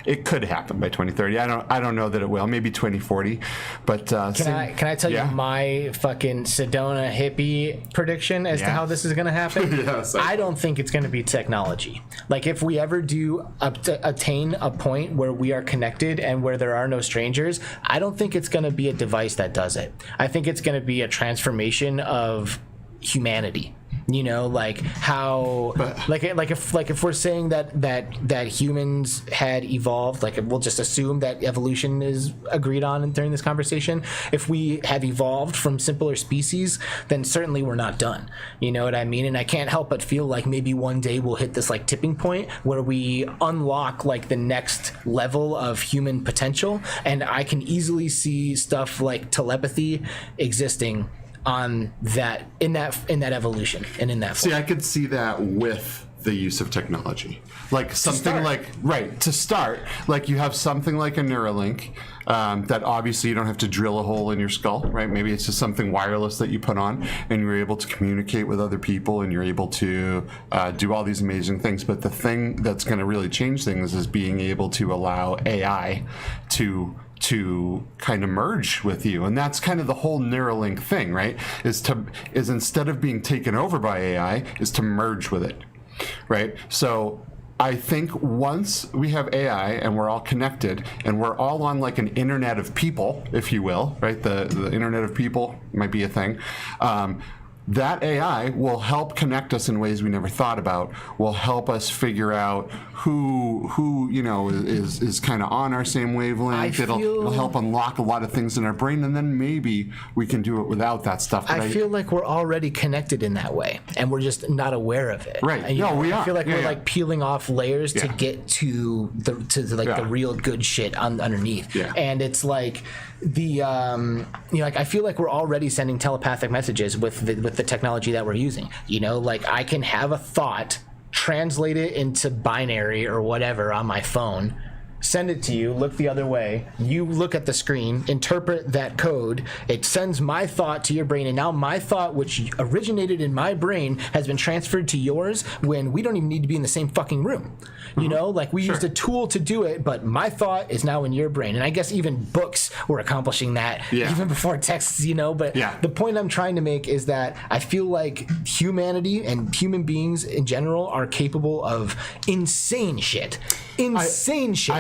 it could happen by 2030. I don't know that it will. Maybe 2040. But can I tell you my fucking Sedona hippie prediction as to how this is going to happen? Yes, I don't think it's going to be technology. Like, if we ever do attain a point where we are connected and where there are no strangers, I don't think it's going to be a device that does it. I think it's going to be a transformation of humanity. You know, like how, like if we're saying that humans had evolved, like we'll just assume that evolution is agreed on during this conversation. If we have evolved from simpler species, then certainly we're not done. You know what I mean? And I can't help but feel like maybe one day we'll hit this like tipping point where we unlock like the next level of human potential, and I can easily see stuff like telepathy existing on that in that evolution and in that form. See, I could see that with the use of technology, like something like to start, like you have something like a Neuralink that obviously you don't have to drill a hole in your skull, right? Maybe it's just something wireless that you put on and you're able to communicate with other people and you're able to do all these amazing things. But the thing that's going to really change things is being able to allow AI to kind of merge with you. And that's kind of the whole Neuralink thing, right? Is instead of being taken over by AI, is to merge with it, right? So I think once we have AI and we're all connected and we're all on like an internet of people, if you will, right? The internet of people might be a thing. That AI will help connect us in ways we never thought about, will help us figure out who you know is kind of on our same wavelength. It'll help unlock a lot of things in our brain, and then maybe we can do it without that stuff. But I feel like we're already connected in that way, and we're just not aware of it. Right. And, No, we are. I feel like we're Yeah. like peeling off layers to get to the real good shit underneath. Yeah. And it's like the like I feel like we're already sending telepathic messages with the technology that we're using. You know, like I can have a thought, translate it into binary or whatever on my phone, send it to you, look the other way, you look at the screen, interpret that code, it sends my thought to your brain, and now my thought, which originated in my brain, has been transferred to yours when we don't even need to be in the same fucking room. You know, like we used a tool to do it, but my thought is now in your brain. And I guess even books were accomplishing that even before texts, you know. But the point I'm trying to make is that I feel like humanity and human beings in general are capable of insane shit. I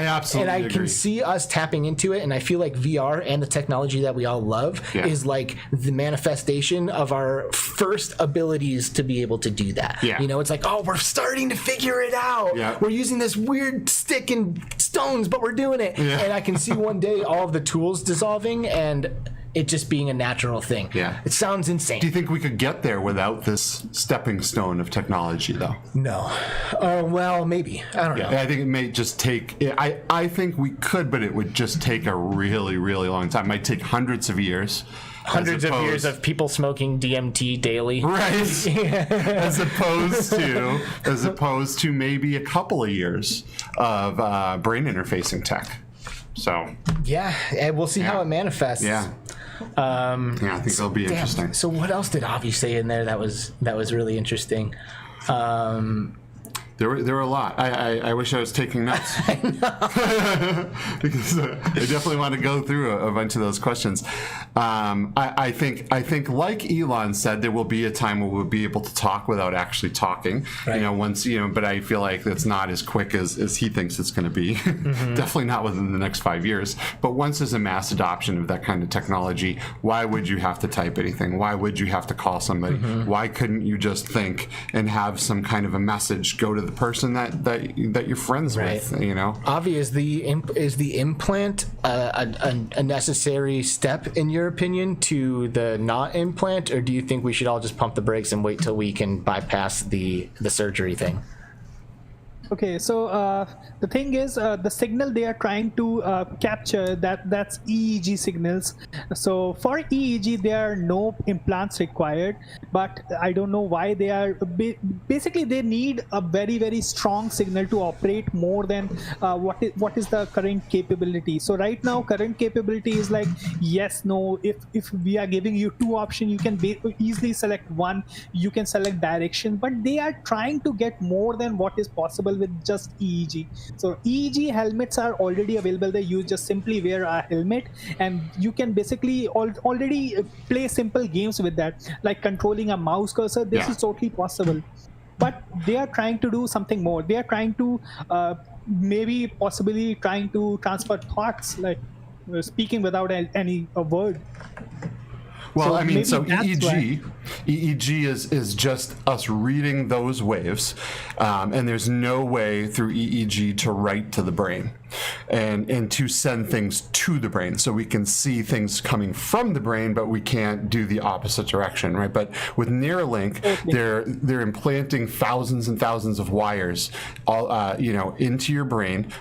absolutely agree. can see us tapping into it, and I feel like VR and the technology that we all love is like the manifestation of our first abilities to be able to do that. You know, it's like, oh, we're starting to figure it out. We're using this weird stick and stones, but we're doing it. And I can see one day all of the tools dissolving and it just being a natural thing. Yeah. It sounds insane. Do you think we could get there without this stepping stone of technology, though? No. Oh, well, maybe. I don't know. I think it may just take. I think we could, but it would just take a really, really long time. It might take hundreds of years. Hundreds of years of people smoking DMT daily. Right. as opposed to maybe a couple of years of brain interfacing tech. So yeah, and we'll see how it manifests. Yeah. I think it'll be interesting. So what else did Avi say in there that was really interesting? There were a lot. I wish I was taking notes. I know. Because I definitely want to go through a bunch of those questions. I think like Elon said, there will be a time where we'll be able to talk without actually talking. Right. But I feel like that's not as quick as he thinks it's going to be. Definitely not within the next 5 years. But once there's a mass adoption of that kind of technology, why would you have to type anything? Why would you have to call somebody? Why couldn't you just think and have some kind of a message go to the person that you're friends with? Avi, is the implant a necessary step in your opinion to the not implant, or do you think we should all just pump the brakes and wait till we can bypass the surgery thing? Okay, so the thing is, the signal they are trying to capture, that's EEG signals. So for EEG, there are no implants required, but I don't know why they are. Basically, they need a very, very strong signal to operate more than what is the current capability. So right now, current capability is like yes, no. If we are giving you two options, you can easily select one. You can select direction, but they are trying to get more than what is possible with just EEG. So EEG helmets are already available. You just simply wear a helmet and you can basically already play simple games with that, like controlling a mouse cursor. This is totally possible. But they are trying to do something more. They are trying to possibly trying to transfer thoughts, like speaking without any word. Well, so EEG is just us reading those waves, and there's no way through EEG to write to the brain and to send things to the brain. So we can see things coming from the brain, but we can't do the opposite direction, right? But with Neuralink, they're implanting thousands and thousands of wires, all into your brain,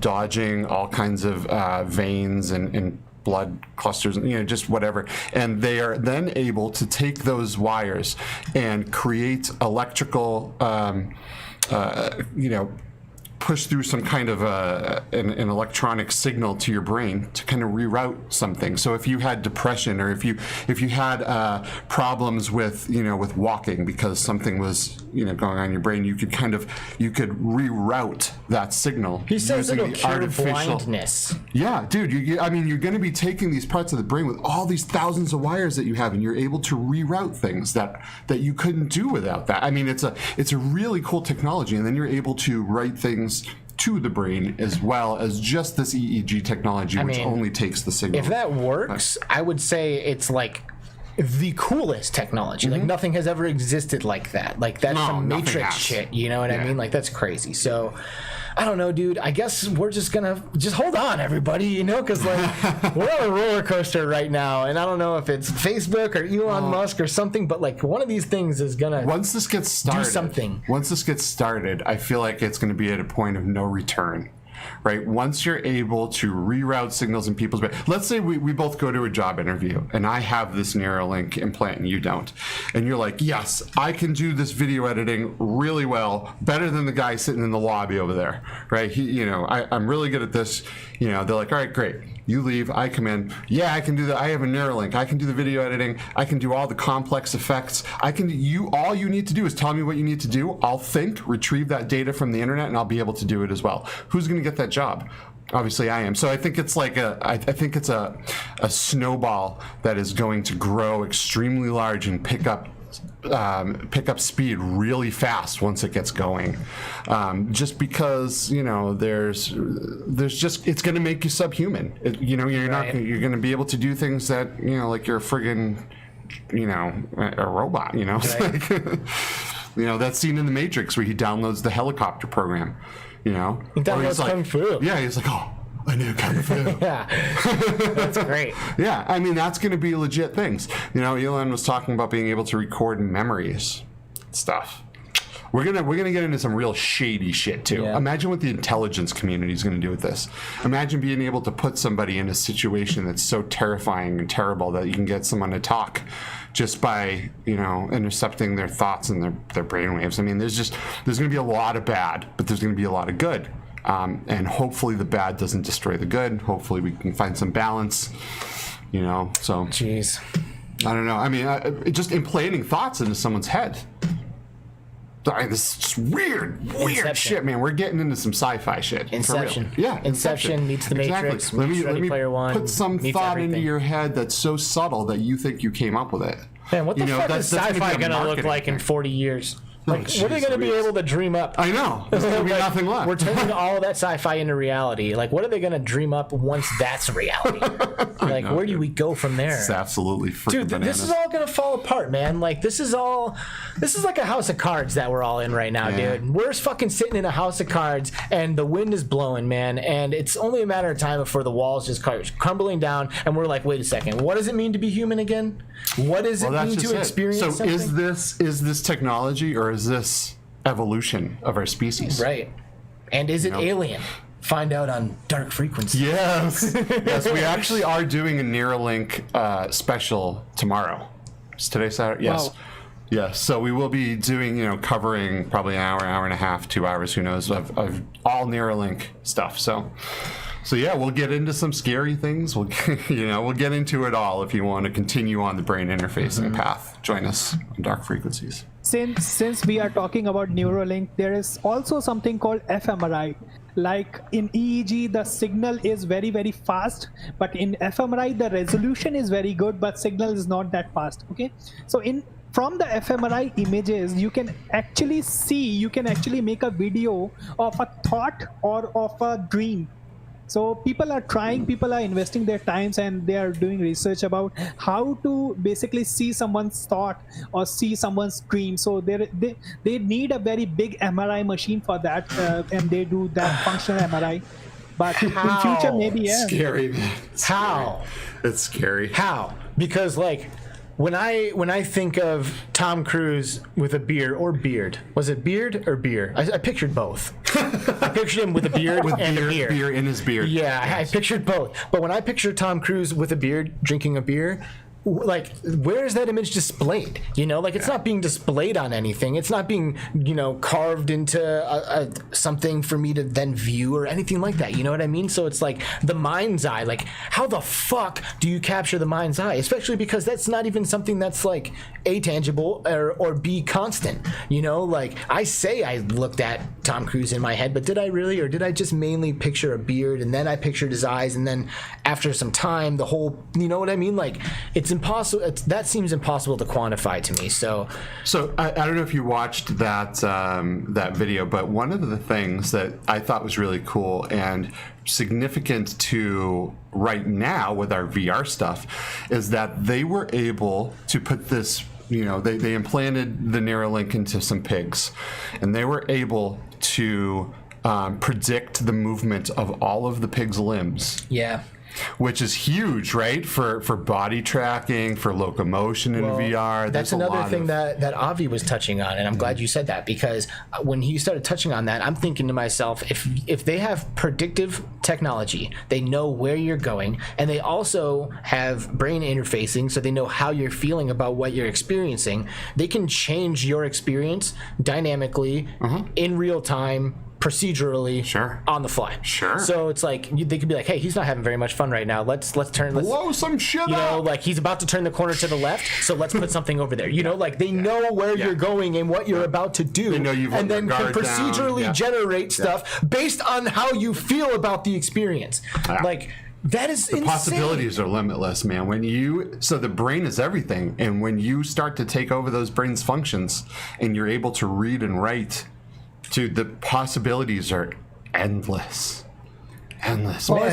dodging all kinds of veins and blood clusters, just whatever. And they are then able to take those wires and create electrical, push through some kind of an electronic signal to your brain to kind of reroute something. So if you had depression, or if you had problems with walking because something was going on in your brain, you could reroute that signal. He says using it'll the cure artificial blindness. Yeah, dude. You're going to be taking these parts of the brain with all these thousands of wires that you have, and you're able to reroute things that you couldn't do without that. I mean, it's a really cool technology, and then you're able to write things to the brain as well as just this EEG technology, which only takes the signal. If that works, I would say it's like the coolest technology. Like nothing has ever existed like that. Like that's some Matrix shit. You know what I mean? Like that's crazy. So I don't know, dude. I guess we're just gonna hold on, everybody, because like we're on a roller coaster right now, and I don't know if it's Facebook or Elon Musk or something, but like one of these things is gonna once this gets started, do something. Once this gets started, I feel like it's gonna be at a point of no return. Right? Once you're able to reroute signals in people's brain, let's say we both go to a job interview and I have this Neuralink implant and you don't. And you're like, yes, I can do this video editing really well, better than the guy sitting in the lobby over there. Right? I'm really good at this. They're like, all right, great. You leave, I come in. Yeah, I can do that. I have a Neuralink. I can do the video editing. I can do all the complex effects. All you need to do is tell me what you need to do. I'll retrieve that data from the internet, and I'll be able to do it as well. Who's going to get that job? Obviously I am. So I think it's like I think it's a snowball that is going to grow extremely large and pick up speed really fast once it gets going, just because there's just it's going to make you subhuman. You're going to be able to do things that like you're a friggin' a robot. That scene in the Matrix where he downloads the helicopter program. He downloads Kung Fu. Yeah, he's like, oh, I knew kung fu. Yeah, that's great. Yeah, I mean, that's going to be legit things. You know, Elon was talking about being able to record memories, stuff. We're gonna get into some real shady shit too. Yeah. Imagine what the intelligence community is going to do with this. Imagine being able to put somebody in a situation that's so terrifying and terrible that you can get someone to talk just by, you know, intercepting their thoughts and their brainwaves. I mean, there's going to be a lot of bad, but there's going to be a lot of good. And hopefully the bad doesn't destroy the good. Hopefully we can find some balance, you know. So, Jeez, I don't know. I mean, just implanting thoughts into someone's head. Sorry, this is weird Inception. shit, man. We're getting into some sci-fi shit. Inception. For real. Yeah, Inception meets the Matrix. Exactly. Meets Ready Player One. Put some meets thought into everything. your head that's so subtle that you think you came up with it. Man, what the fuck is that's sci-fi be a gonna look marketing like in thing. 40 years? Like, what are they jeez gonna be Louise. able to dream up? I know. There's gonna be Like, nothing left. We're turning all of that sci-fi into reality. Like, what are they gonna dream up once that's reality? Like, know, where do we go from there? It's absolutely freaking Dude, bananas. this is all gonna fall apart, man. Like, this is like a house of cards that we're all in right now, Yeah. dude. We're fucking sitting in a house of cards, and the wind is blowing, man. And it's only a matter of time before the walls just crumbling down, and we're like, wait a second, what does it mean to be human again? What does it mean to experience So something? is this technology or is this evolution of our species? Right. And is it alien? Find out on Dark Frequency. Yes. Yes, we actually are doing a Neuralink special tomorrow. Is today Saturday? Yes. Wow. Yes. So we will be doing, covering probably an hour and a half, 2 hours, who knows, of all Neuralink stuff. So yeah, we'll get into some scary things. We'll get into it all if you want to continue on the brain interfacing path. Join us on Dark Frequencies. Since we are talking about Neuralink, there is also something called Fmri. Like in EEG, the signal is very, very fast, but in Fmri, the resolution is very good, but signal is not that fast. Okay, so from the Fmri images, you can actually make a video of a thought or of a dream. So people are investing their times, and they are doing research about how to basically see someone's thought or see someone's dream. So they need a very big MRI machine for that, and they do that functional MRI. But in future, maybe, yeah. Scary, man. How? It's scary. How? Because like when I think of Tom Cruise with a beard, was it beard or beer? I pictured both. I pictured him with a beard and a beer. Beer in his beard. Yeah, Yes. I pictured both. But when I picture Tom Cruise with a beard drinking a beer, like, where is that image displayed? Like, it's not being displayed on anything. It's not being, carved into something for me to then view or anything like that. You know what I mean? So it's like the mind's eye. Like, how the fuck do you capture the mind's eye? Especially because that's not even something that's like A, tangible or B, constant. Like, I say I looked at Tom Cruise in my head, but did I really? Or did I just mainly picture a beard and then I pictured his eyes, and then after some time, the whole, you know what I mean? Like, it's impossible. That seems impossible to quantify to me. So I don't know if you watched that video, but one of the things that I thought was really cool and significant to right now with our VR stuff is that they were able to put this. They implanted the Neuralink into some pigs, and they were able to predict the movement of all of the pigs' limbs. yeah. Which is huge, right? For body tracking, for locomotion in VR. That's another thing that Avi was touching on, and I'm glad you said that, because when he started touching on that, I'm thinking to myself, if they have predictive technology, they know where you're going, and they also have brain interfacing, so they know how you're feeling about what you're experiencing, they can change your experience dynamically in real time, procedurally, on the fly. Sure. So it's like they could be like, hey, he's not having very much fun right now. Let's blow some shit up. Like, he's about to turn the corner to the left, so let's put something over there. Like, they know where you're going and what you're about to do. They know you've and let then your can guard down. procedurally generate stuff based on how you feel about the experience. Like, that is insane. Possibilities are limitless, man. So the brain is everything, and when you start to take over those brain's functions and you're able to read and write, dude, the possibilities are endless. Or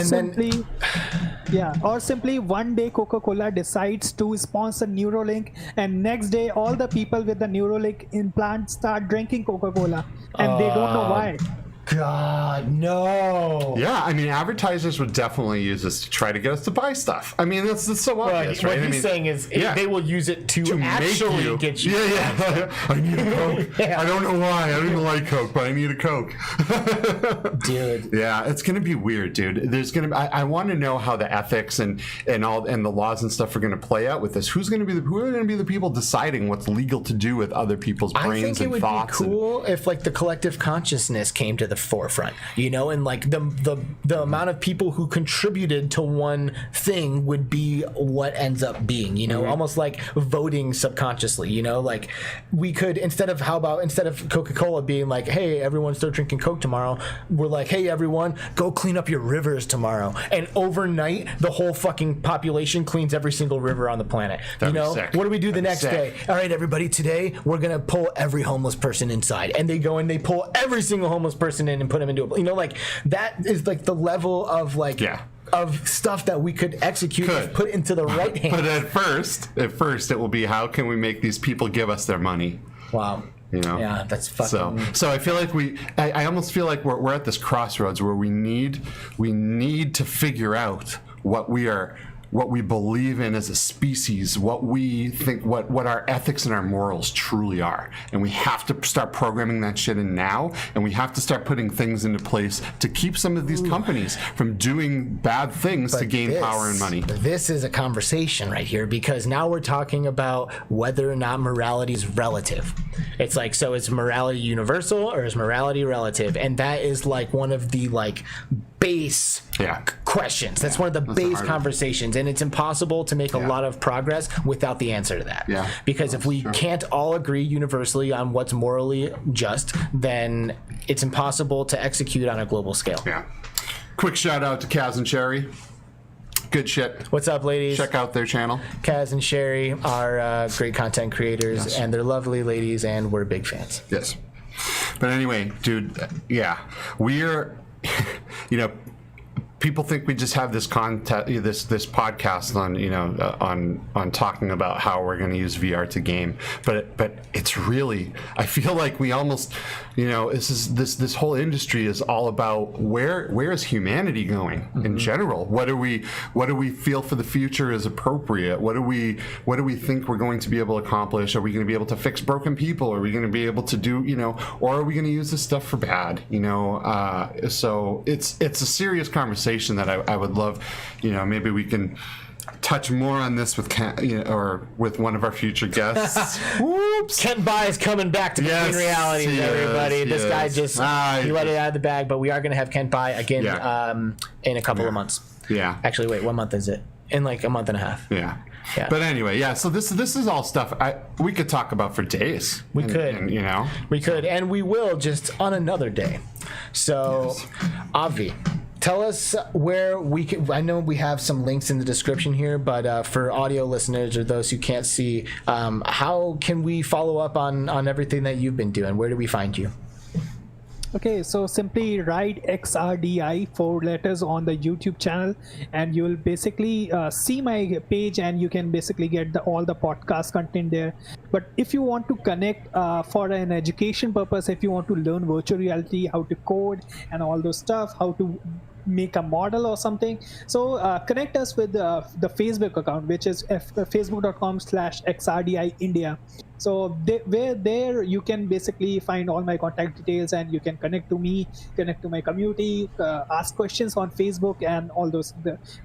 simply one day Coca-Cola decides to sponsor Neuralink, and next day all the people with the Neuralink implant start drinking Coca-Cola, and they don't know why. God, no. Yeah, I mean, advertisers would definitely use this to try to get us to buy stuff. I mean, that's so obvious, What right? he's saying is they will use it to actually make get you. Yeah. I need a Coke. Yeah. I don't know why. I don't even like Coke, but I need a Coke. Dude. Yeah, it's gonna be weird, dude. There's gonna. I want to know how the ethics and the laws and stuff are gonna play out with this. Who are gonna be the people deciding what's legal to do with other people's brains I think it and would thoughts? be cool if like the collective consciousness came to the forefront, you know, and like the amount of people who contributed to one thing would be what ends up being, you know, almost like voting subconsciously, you know, like we could instead of Coca-Cola being like, hey, everyone start drinking Coke tomorrow, we're like, hey, everyone, go clean up your rivers tomorrow, and overnight the whole fucking population cleans every single river on the planet. That'd you be know, sick. what do we do the next sick. day? All right, everybody, today we're gonna pull every homeless person inside, and they go and they pull every single homeless person in and put them into a, you know, like that is like the level of like of stuff that we could execute and put into the right hands. But at first it will be, how can we make these people give us their money? Wow. You know? Yeah, that's fucking. So I feel like I almost feel like we're at this crossroads where we need to figure out what we believe in as a species, what we think, what our ethics and our morals truly are. And we have to start programming that shit in now, and we have to start putting things into place to keep some of these companies from doing bad things to gain power and money. This is a conversation right here, because now we're talking about whether or not morality is relative. It's like, so is morality universal or is morality relative? And that is like one of the like base questions. That's one of the base conversations, and it's impossible to make a lot of progress without the answer to that. Yeah, because if we can't all agree universally on what's morally just, then it's impossible to execute on a global scale. Yeah. Quick shout out to Kaz and Sherry. Good shit. What's up, ladies? Check out their channel. Kaz and Sherry are great content creators, and they're lovely ladies, and we're big fans. Yes. But anyway, dude, we're, you know, people think we just have this this podcast on, you know, on talking about how we're going to use VR to game, but it's really, I feel like we almost, you know, this whole industry is all about where is humanity going in general? What do we feel for the future is appropriate? What do we think we're going to be able to accomplish? Are we going to be able to fix broken people? Are we going to be able to do, you know, or are we going to use this stuff for bad? You know, so it's a serious conversation that I would love, you know, maybe we can touch more on this with or with one of our future guests. Whoops! Kent Bai is coming back to Between Realities, everybody. This guy just he let it out of the bag, but we are going to have Kent Bai again in a couple of months. Yeah. Actually, wait, what month is it? In like a month and a half. Yeah. But anyway, so this is all stuff we could talk about for days. We could, you know, and we will, just on another day. So, Avi, tell us where we can. I know we have some links in the description here, but for audio listeners or those who can't see, how can we follow up on everything that you've been doing? Where do we find you? Okay, so simply write XRDI 4 letters on the YouTube channel, and you'll basically see my page, and you can basically get all the podcast content there. But if you want to connect for an education purpose, if you want to learn virtual reality, how to code and all those stuff, how to make a model or something, so connect us with the Facebook account, which is facebook.com/XRDI India. So there you can basically find all my contact details, and you can connect to me, connect to my community, ask questions on Facebook and all those.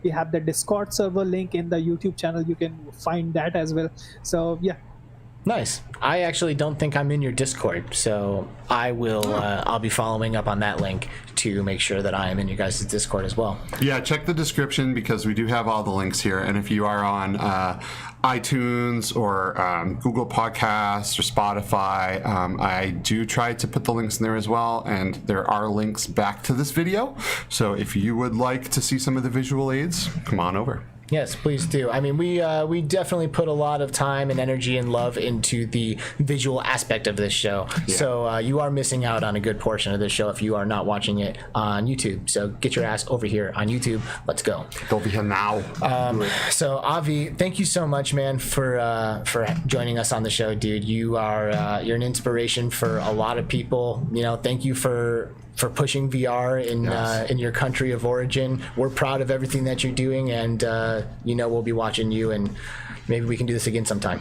We have the Discord server link in the YouTube channel. You can find that as well. So yeah. Nice. I actually don't think I'm in your Discord, so I will. I'll be following up on that link to make sure that I am in you guys' Discord as well. Yeah, check the description, because we do have all the links here. And if you are on iTunes or Google Podcasts or Spotify, I do try to put the links in there as well. And there are links back to this video. So if you would like to see some of the visual aids, come on over. Yes, please do. I mean, we definitely put a lot of time and energy and love into the visual aspect of this show. Yeah. So you are missing out on a good portion of this show if you are not watching it on YouTube. So get your ass over here on YouTube. Let's go. Over here now. So Avi, thank you so much, man, for joining us on the show, dude. You are you're an inspiration for a lot of people. You know, thank you for for pushing VR in your country of origin. We're proud of everything that you're doing, and we'll be watching you, and maybe we can do this again sometime.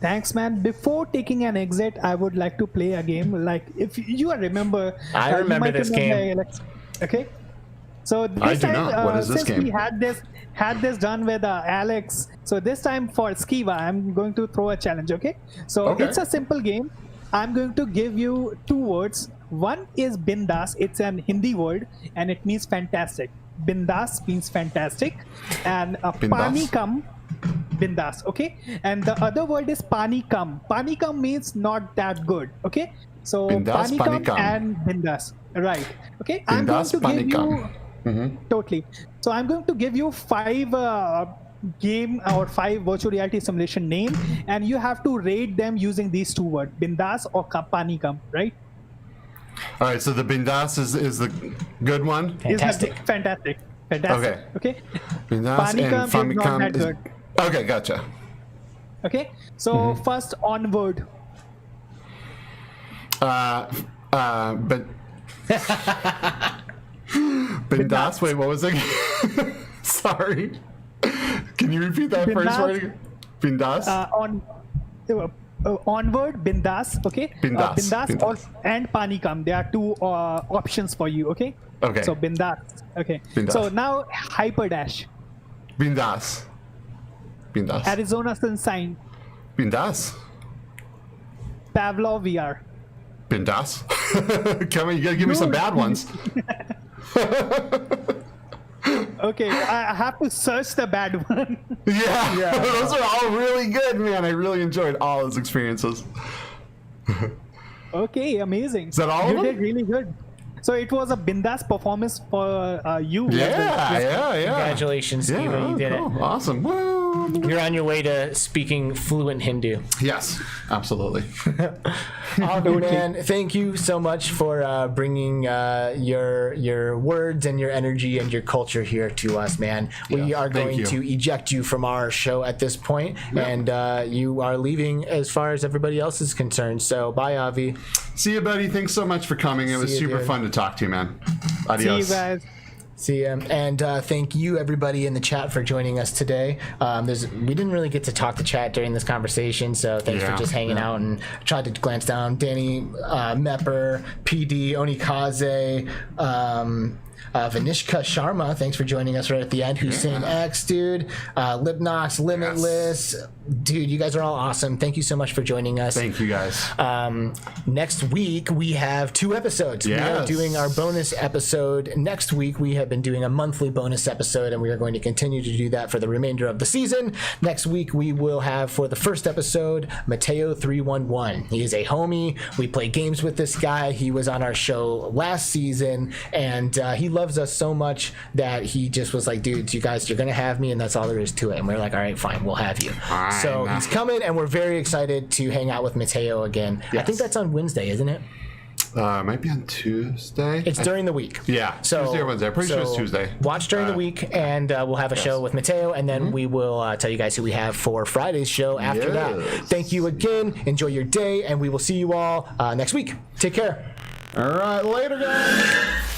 Thanks, man. Before taking an exit, I would like to play a game. Like, if you remember, I remember this game. Okay. So this I do time, not. What is this since game? we had this done with Alex, so this time for Skeeva, I'm going to throw a challenge. Okay. So it's a simple game. I'm going to give you 2 words. One is bindas. It's an Hindi word, and it means fantastic. Bindas means fantastic, and pani kam. Bindas, okay, and the other word is pani kam. Pani kam means not that good, okay. So Bindas, pani kam and bindas, right? Okay, I'm going Bindas, to pani give you kam. totally. So I'm going to give you 5 game or 5 virtual reality simulation name, and you have to rate them using these 2 words, bindas or pani kam, right? All right, so the bindas is the good one. Fantastic. Fantastic. Okay. Bindas Pani kam and is not that famicom is good. okay. Gotcha. Okay, so first onward. But bindas. Wait, what was it? Sorry. Can you repeat that first Bindas. word again? Bindas. Onward, bindas. Okay. Bindas. Bindas or and pani kam. There are 2 options for you. Okay. Okay. So bindas. Okay. Bindas. So now hyperdash. Bindas. Bindas. Arizona Sunshine. Bindas. Pavlov VR. Bindas. Come on, you gotta give me some bad ones. Okay, I have to search the bad one. Yeah, those are all really good, man. I really enjoyed all those experiences. Okay, amazing. Is that all You of them? did really good. So it was a bindas performance for you. Yeah. Congratulations, Skeeva, you did cool. it. Awesome. Woo. You're on your way to speaking fluent Hindu. Yes, absolutely. Avi, man, thank you so much for bringing your words and your energy and your culture here to us, man. We Yeah, are thank going you. to eject you from our show at this point, and you are leaving as far as everybody else is concerned. So bye, Avi. See you, buddy. Thanks so much for coming. It was you, super dude. fun to talk to you, man. See Adios. you guys. See ya. And thank you, everybody in the chat, for joining us today. We didn't really get to talk to chat during this conversation, so thanks for just hanging out, and tried to glance down. Danny, Mepper, PD, Onikaze, Vanishka Sharma, thanks for joining us right at the end. Hussein X, dude. Lipnox, Limitless. Dude, you guys are all awesome. Thank you so much for joining us. Thank you, guys. Next week, we have 2 episodes. We are Yes. doing our bonus episode. Next week, we have been doing a monthly bonus episode, and we are going to continue to do that for the remainder of the season. Next week, we will have, for the first episode, Mateo311. He is a homie. We play games with this guy. He was on our show last season, and he loves us so much that he just was like, dude, you guys, you're going to have me, and that's all there is to it. And we're like, all right, fine, we'll have you. So he's coming, and we're very excited to hang out with Mateo again. I think that's on Wednesday, isn't it? Might be on Tuesday. It's during the week. Yeah, Tuesday or Wednesday. I'm pretty sure it's Tuesday. Watch during the week, and we'll have a show with Mateo, and then we will tell you guys who we have for Friday's show after that. Yes. Thank you again. Enjoy your day, and we will see you all next week. Take care. All right, later, guys.